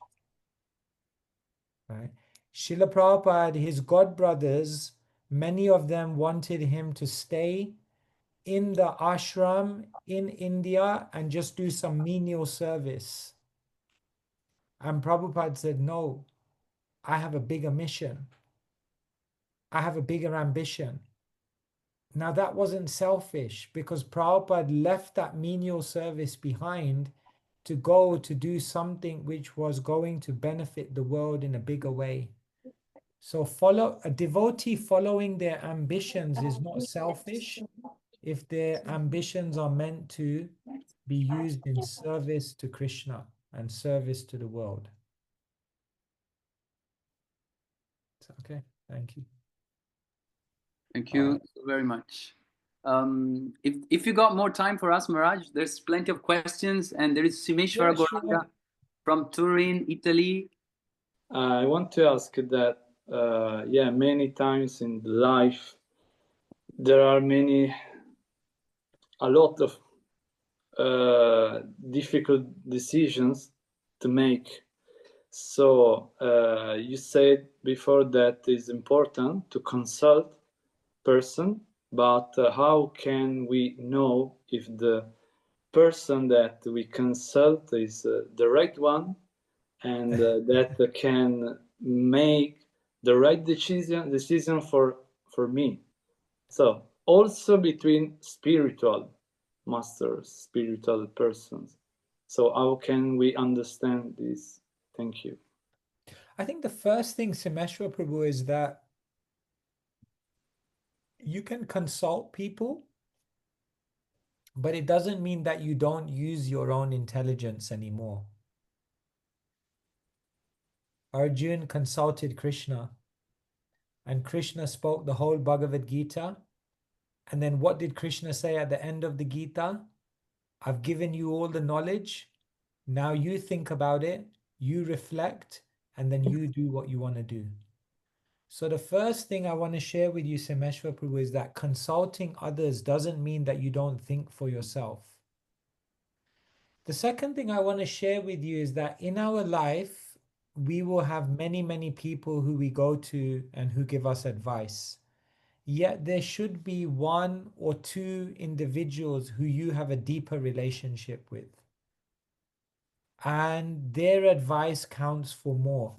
[SPEAKER 2] Right? Srila Prabhupada, his god brothers, many of them wanted him to stay in the ashram in India and just do some menial service. And Prabhupada said, no, I have a bigger mission. I have a bigger ambition. Now that wasn't selfish, because Prabhupada left that menial service behind to go to do something which was going to benefit the world in a bigger way. So a devotee following their ambitions is not selfish if their ambitions are meant to be used in service to Krishna and service to the world. So, okay, thank you.
[SPEAKER 1] Thank you so very much. If you got more time for us, Maharaj, there's plenty of questions, and there is Simeshwara Goranga from Turin, Italy.
[SPEAKER 6] I want to ask that, many times in life, there are a lot of difficult decisions to make. So you said before that it's important to consult person, but how can we know if the person that we consult is the right one, and that can make the right decision for me? So also between spiritual masters, spiritual persons. So how can we understand this? Thank you.
[SPEAKER 2] I think the first thing, Simeshwar Prabhu, is that you can consult people, but it doesn't mean that you don't use your own intelligence anymore. Arjun consulted Krishna, and Krishna spoke the whole Bhagavad Gita. And then what did Krishna say at the end of the Gita? I've given you all the knowledge. Now you think about it, you reflect, and then you do what you want to do. So the first thing I want to share with you, Simeshwar Prabhu, is that consulting others doesn't mean that you don't think for yourself. The second thing I want to share with you is that in our life, we will have many, many people who we go to and who give us advice. Yet there should be one or two individuals who you have a deeper relationship with, and their advice counts for more.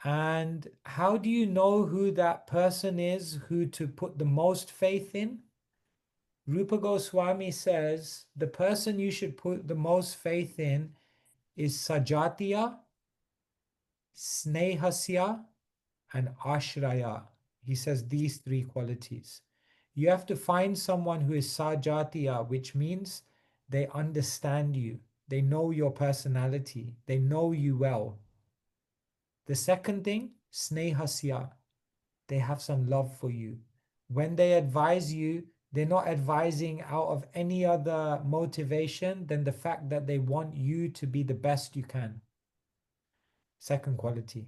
[SPEAKER 2] And how do you know who that person is, who to put the most faith in? Rupa Goswami says the person you should put the most faith in is Sajatiya, Snehasya, and Ashraya. He says these three qualities. You have to find someone who is Sajatiya, which means they understand you, they know your personality, they know you well. The second thing, Snehasya, they have some love for you. When they advise you, they're not advising out of any other motivation than the fact that they want you to be the best you can. Second quality.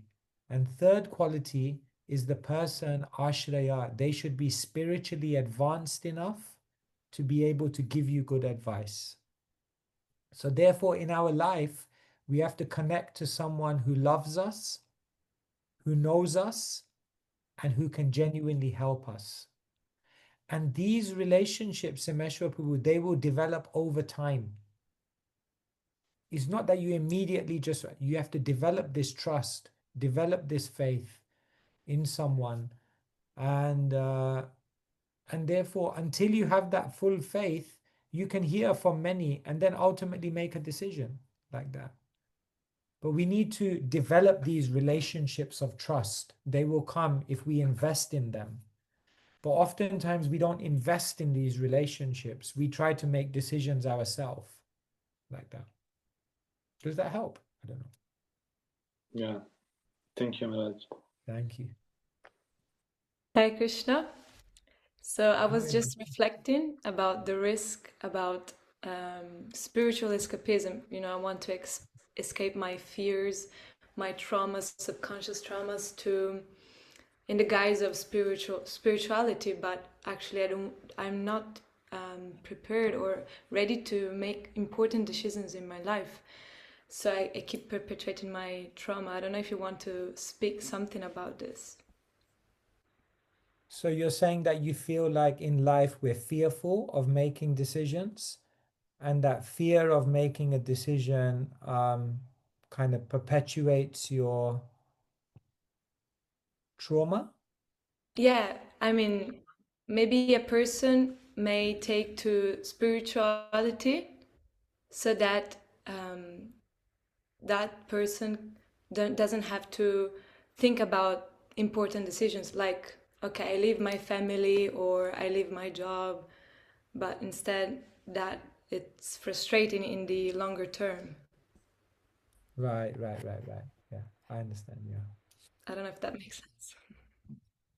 [SPEAKER 2] And third quality is the person, Ashraya. They should be spiritually advanced enough to be able to give you good advice. So therefore, in our life, we have to connect to someone who loves us, who knows us, and who can genuinely help us. And these relationships, Simeshwar Prabhu, they will develop over time. It's not that you immediately you have to develop this trust, develop this faith in someone. And therefore, until you have that full faith, you can hear from many and then ultimately make a decision like that. But we need to develop these relationships of trust. They will come if we invest in them. But oftentimes we don't invest in these relationships. We try to make decisions ourselves like that. Does that help? I don't know.
[SPEAKER 6] Yeah. Thank you, Maharaj.
[SPEAKER 2] Thank you.
[SPEAKER 7] Hare Krishna. So I was just reflecting about the risk about spiritual escapism. You know, I want to escape my fears, my traumas, subconscious traumas, in the guise of spirituality. But actually, I'm not prepared or ready to make important decisions in my life. So I keep perpetuating my trauma. I don't know if you want to speak something about this.
[SPEAKER 2] So you're saying that you feel like in life we're fearful of making decisions, and that fear of making a decision kind of perpetuates your trauma?
[SPEAKER 7] Yeah, I mean, maybe a person may take to spirituality so that that person doesn't have to think about important decisions like, okay, I leave my family or I leave my job, but instead that it's frustrating in the longer term.
[SPEAKER 2] Right. Yeah, I understand. Yeah.
[SPEAKER 7] I don't know if that makes sense.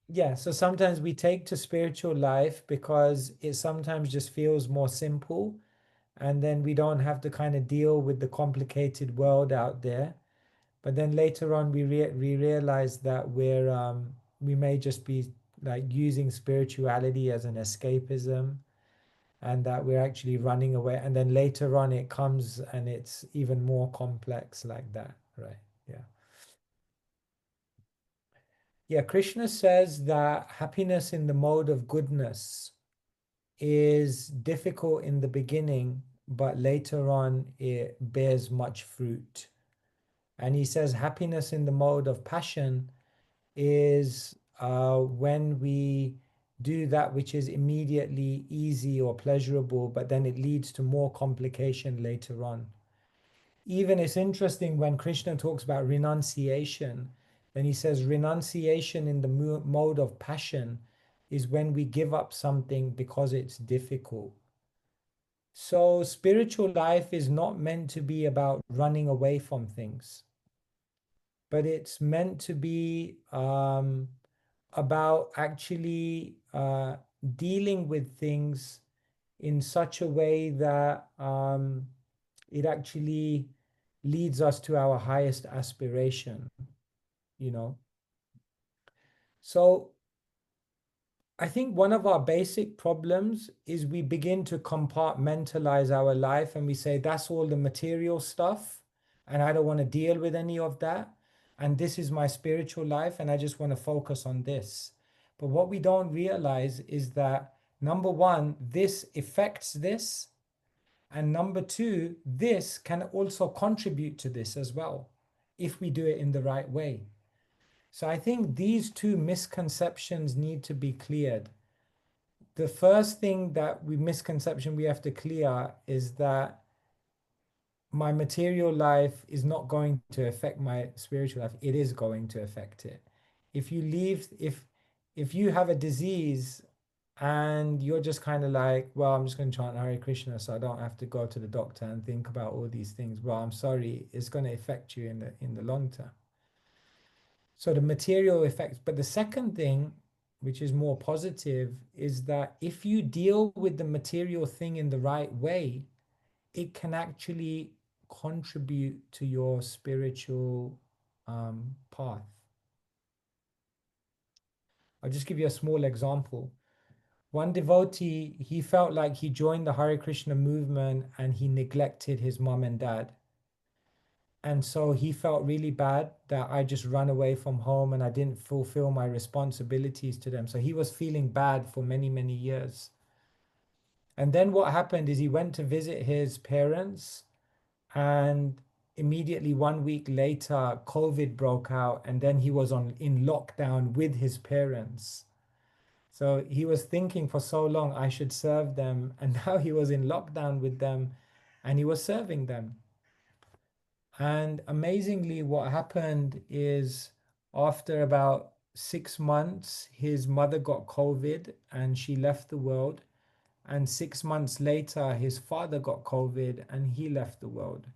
[SPEAKER 2] Yeah, so sometimes we take to spiritual life because it sometimes just feels more simple, and then we don't have to kind of deal with the complicated world out there. But then later on, we realize that we may just be like using spirituality as an escapism, and that we're actually running away. And then later on, it comes and it's even more complex like that, right? Yeah. Yeah, Krishna says that happiness in the mode of goodness is difficult in the beginning, but later on it bears much fruit. And he says happiness in the mode of passion is when we do that which is immediately easy or pleasurable, but then it leads to more complication later on. Even it's interesting when Krishna talks about renunciation, then he says renunciation in the mode of passion is when we give up something because it's difficult. So spiritual life is not meant to be about running away from things, but it's meant to be about actually dealing with things in such a way that it actually leads us to our highest aspiration, you know. So I think one of our basic problems is we begin to compartmentalize our life and we say, that's all the material stuff, and I don't want to deal with any of that. And this is my spiritual life, and I just want to focus on this. But what we don't realize is that, number one, this affects this. And number two, this can also contribute to this as well, if we do it in the right way. So I think these two misconceptions need to be cleared. The first thing that misconception we have to clear is that my material life is not going to affect my spiritual life. It is going to affect it. If you have a disease and you're just kind of like, well, I'm just going to chant Hare Krishna so I don't have to go to the doctor and think about all these things. Well, I'm sorry, it's going to affect you in the long term. So the material effects. But the second thing, which is more positive, is that if you deal with the material thing in the right way, it can actually contribute to your spiritual path. I'll just give you a small example. One devotee, he felt like he joined the Hare Krishna movement and he neglected his mom and dad. And so he felt really bad that I just ran away from home and I didn't fulfill my responsibilities to them. So he was feeling bad for many, many years. And then what happened is he went to visit his parents, and immediately 1 week later, COVID broke out, and then he was in lockdown with his parents. So he was thinking for so long, I should serve them. And now he was in lockdown with them and he was serving them. And amazingly, what happened is after about 6 months, his mother got COVID and she left the world. And 6 months later, his father got COVID and he left the world.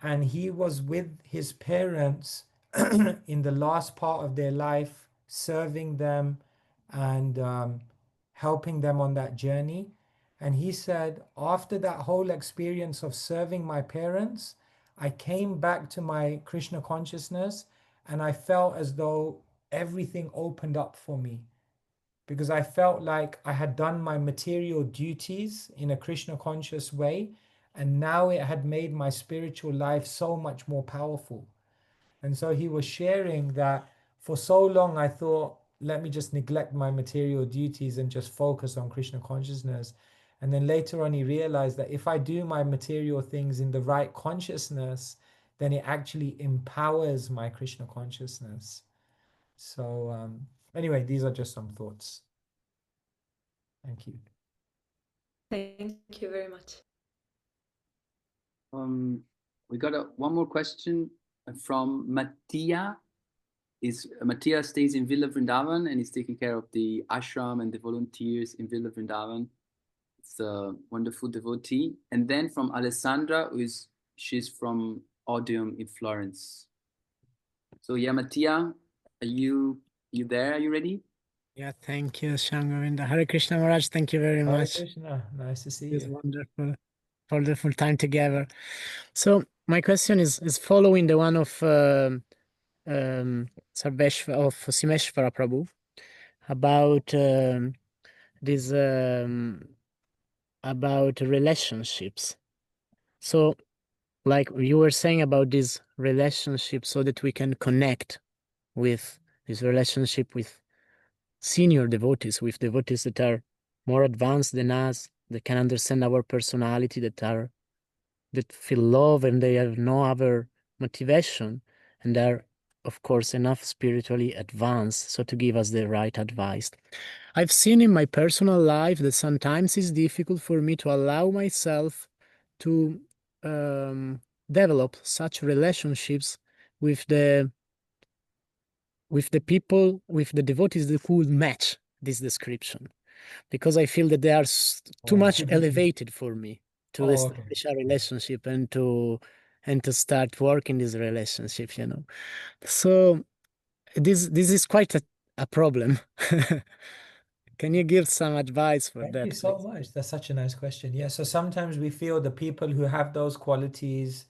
[SPEAKER 2] And he was with his parents in the last part of their life, serving them and helping them on that journey. And he said, after that whole experience of serving my parents, I came back to my Krishna consciousness and I felt as though everything opened up for me, because I felt like I had done my material duties in a Krishna conscious way, and now it had made my spiritual life so much more powerful. And so he was sharing that for so long I thought let me just neglect my material duties and just focus on Krishna consciousness. And then later on, he realized that if I do my material things in the right consciousness, then it actually empowers my Krishna consciousness. So anyway, these are just some thoughts. Thank you.
[SPEAKER 7] Thank you very much.
[SPEAKER 1] We got one more question from Mattia. Mattia stays in Villa Vrindavan and is taking care of the ashram and the volunteers in Villa Vrindavan. It's a wonderful devotee. And then from Alessandra, she's from OdeOM in Florence. So yeah, Mattia, are you there? Are you ready?
[SPEAKER 8] Yeah, thank you, Shangovinda. Hare Krishna Maharaj, thank you very
[SPEAKER 2] Hare
[SPEAKER 8] much.
[SPEAKER 2] Krishna, nice to see
[SPEAKER 8] It's
[SPEAKER 2] you.
[SPEAKER 8] wonderful time together. So my question is following the one of Simeshvara Prabhu about this about relationships. So like you were saying about these relationships so that we can connect with this relationship with senior devotees, with devotees that are more advanced than us, that can understand our personality, that feel love and they have no other motivation, and are of course enough spiritually advanced so to give us the right advice. I've seen in my personal life that sometimes it's difficult for me to allow myself to develop such relationships with the people, with the devotees that could match this description, because I feel that they are too much elevated for me to establish a relationship and to start working this relationship, you know. So this is quite a problem. Can you give some advice for
[SPEAKER 2] Thank
[SPEAKER 8] that,
[SPEAKER 2] you so
[SPEAKER 8] please?
[SPEAKER 2] much. That's such a nice question. Yeah, so sometimes we feel the people who have those qualities,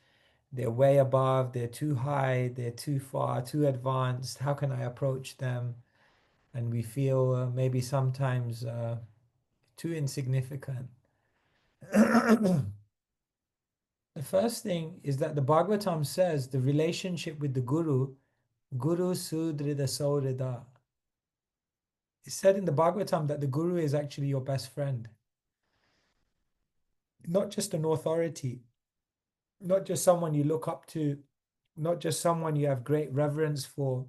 [SPEAKER 2] they're way above, they're too high, they're too far, too advanced. How can I approach them? And we feel maybe sometimes too insignificant. The first thing is that the Bhagavatam says the relationship with the Guru, Guru Sudrida Saurida. It's said in the Bhagavatam that the Guru is actually your best friend, not just an authority, not just someone you look up to, not just someone you have great reverence for,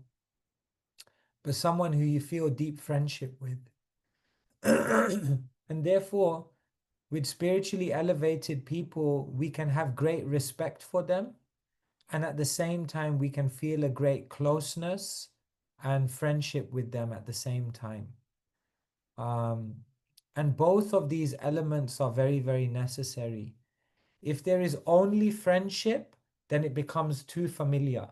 [SPEAKER 2] but someone who you feel deep friendship with. And therefore, with spiritually elevated people, we can have great respect for them. And at the same time, we can feel a great closeness and friendship with them at the same time. And both of these elements are very, very necessary. If there is only friendship, then it becomes too familiar.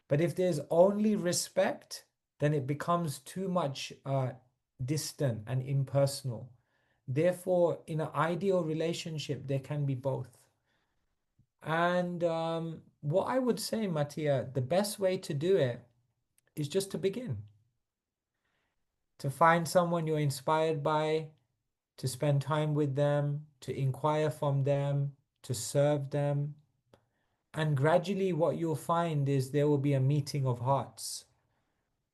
[SPEAKER 2] But if there's only respect, then it becomes too much distant and impersonal. Therefore, in an ideal relationship, there can be both. And what I would say, Mattia, the best way to do it is just to begin. To find someone you're inspired by, to spend time with them, to inquire from them, to serve them. And gradually what you'll find is there will be a meeting of hearts.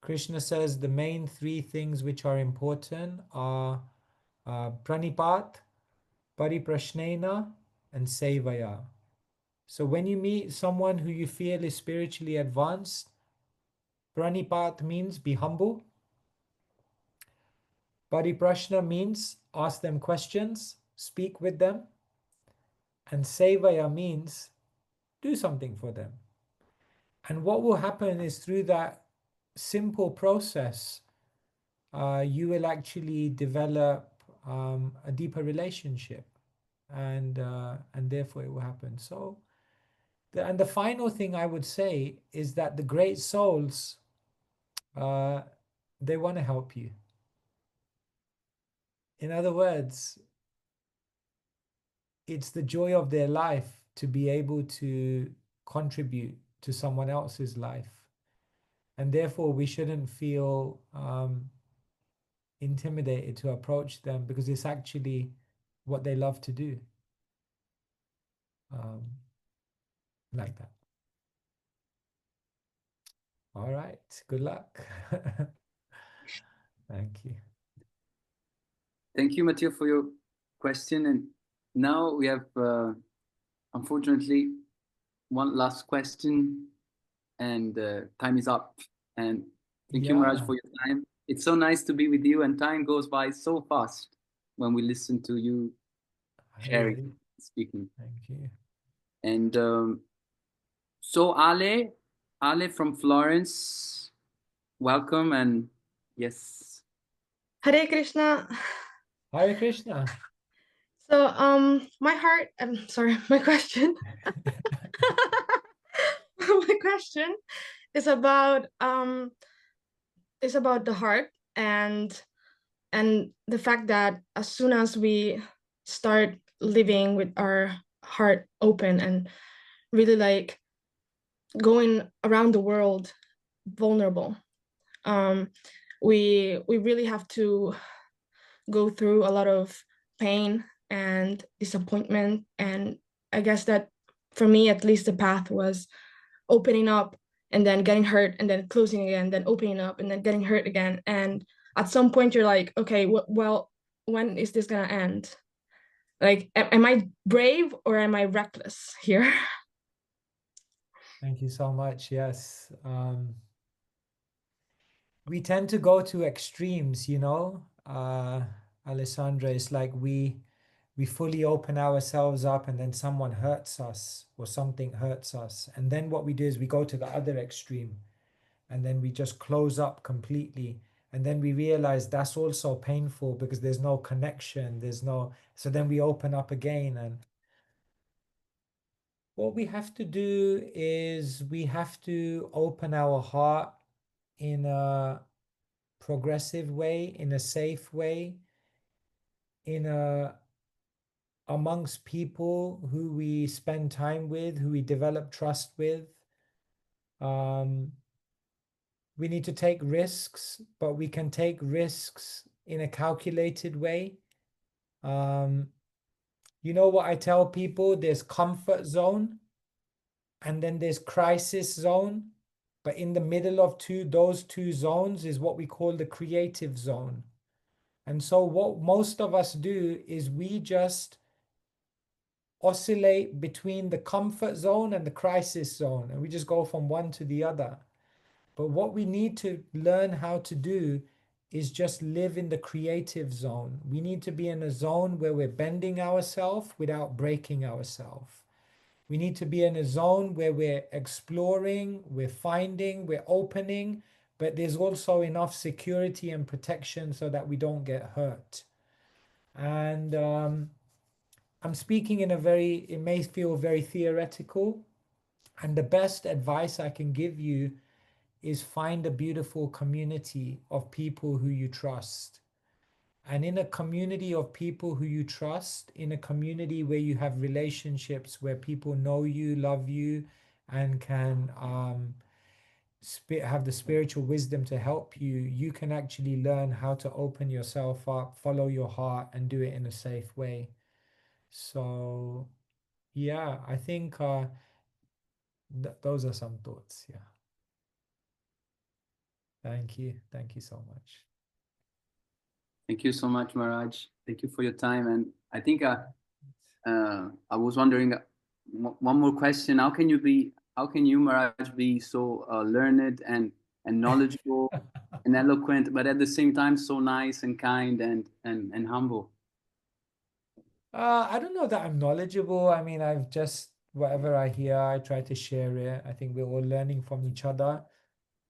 [SPEAKER 2] Krishna says the main three things which are important are pranipat, pariprashnena, and sevaya. So when you meet someone who you feel is spiritually advanced, pranipat means be humble. Pariprashna means ask them questions, speak with them. And sevaya means do something for them. And what will happen is through that simple process, you will actually develop a deeper relationship, and therefore it will happen. So, and the final thing I would say is that the great souls, they want to help you. In other words, it's the joy of their life to be able to contribute to someone else's life. And therefore, we shouldn't feel intimidated to approach them, because it's actually what they love to do. Like that. All right. Good luck. Thank you.
[SPEAKER 1] Thank you, Matteo, for your question. And now we have, unfortunately, one last question, and time is up. And thank you, Maharaj, for your time. It's so nice to be with you, and time goes by so fast when we listen to you sharing, speaking.
[SPEAKER 2] Thank you.
[SPEAKER 1] And so Ale from Florence, welcome, and yes.
[SPEAKER 9] Hare Krishna.
[SPEAKER 2] Hare Krishna.
[SPEAKER 9] So my heart, I'm sorry, my question. My question is about the heart and the fact that as soon as we start living with our heart open and really like going around the world vulnerable, we really have to go through a lot of pain and disappointment. And I guess that for me, at least, the path was opening up and then getting hurt and then closing again, then opening up and then getting hurt again. And at some point you're like, okay, well, when is this gonna end? Like, am I brave or am I reckless here?
[SPEAKER 2] Thank you so much. Yes. We tend to go to extremes, you know, Alessandra. It's like we fully open ourselves up and then someone hurts us or something hurts us. And then what we do is we go to the other extreme and then we just close up completely. And then we realize that's also painful because there's no connection. So then we open up again. And what we have to do is we have to open our heart in a progressive way, in a safe way, amongst people who we spend time with, who we develop trust with. We need to take risks, but we can take risks in a calculated way. You know what I tell people? There's comfort zone and then there's crisis zone. But in the middle of those two zones is what we call the creative zone. And so what most of us do is we just oscillate between the comfort zone and the crisis zone, and we just go from one to the other. But what we need to learn how to do is just live in the creative zone. We need to be in a zone where we're bending ourselves without breaking ourselves. We need to be in a zone where we're exploring, we're finding, we're opening, but there's also enough security and protection so that we don't get hurt. And I'm speaking it may feel very theoretical, and the best advice I can give you is find a beautiful community of people who you trust. And in a community of people who you trust, in a community where you have relationships where people know you, love you, and can have the spiritual wisdom to help you, you can actually learn how to open yourself up, follow your heart, and do it in a safe way. So, yeah, I think those are some thoughts. Yeah. Thank you. Thank you so much.
[SPEAKER 1] Thank you so much, Maharaj. Thank you for your time. And I think I was wondering one more question. How can you, Maharaj, be so learned and knowledgeable and eloquent, but at the same time so nice and kind and humble?
[SPEAKER 2] I don't know that I'm knowledgeable. I mean, I've just, whatever I hear, I try to share it. I think we're all learning from each other.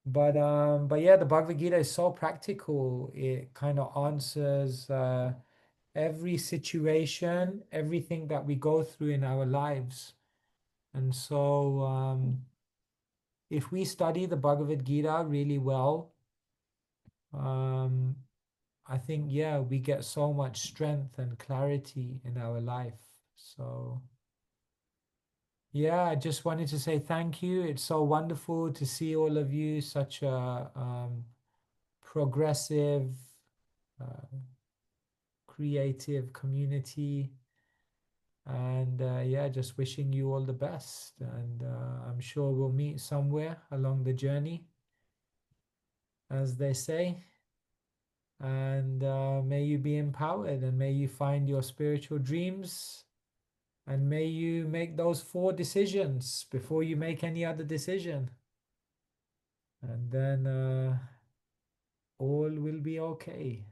[SPEAKER 2] But yeah, the Bhagavad Gita is so practical. It kind of answers every situation, everything that we go through in our lives. And so if we study the Bhagavad Gita really well, I think, yeah, we get so much strength and clarity in our life. So, yeah, I just wanted to say thank you. It's so wonderful to see all of you, such a progressive, creative community. And yeah, just wishing you all the best. And I'm sure we'll meet somewhere along the journey, as they say. And may you be empowered, and may you find your spiritual dreams, and may you make those 4 decisions before you make any other decision. And then all will be okay.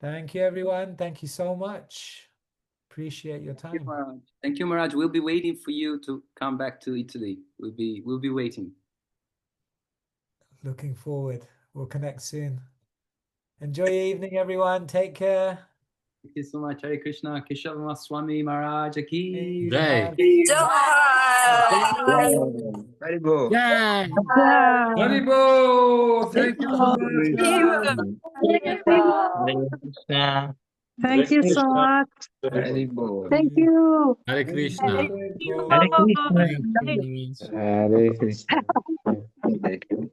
[SPEAKER 2] Thank you, everyone. Thank you so much. Appreciate your time.
[SPEAKER 1] Thank you, Maharaj. Thank you, Maharaj. We'll be waiting for you to come back to Italy. We'll be waiting.
[SPEAKER 2] Looking forward. We'll connect soon. Enjoy your evening, everyone. Take care.
[SPEAKER 1] Thank you so much. Hare Krishna. Keshava Swami Maharaj ki.
[SPEAKER 2] Jai.
[SPEAKER 10] Very good.
[SPEAKER 8] Yeah.
[SPEAKER 2] Haribo. Thank you so much.
[SPEAKER 10] Thank you so much.
[SPEAKER 5] Very good.
[SPEAKER 10] Thank you.
[SPEAKER 11] Hare Krishna.
[SPEAKER 10] Hare Krishna.
[SPEAKER 8] Thank you.
[SPEAKER 5] Hare Krishna. Thank you.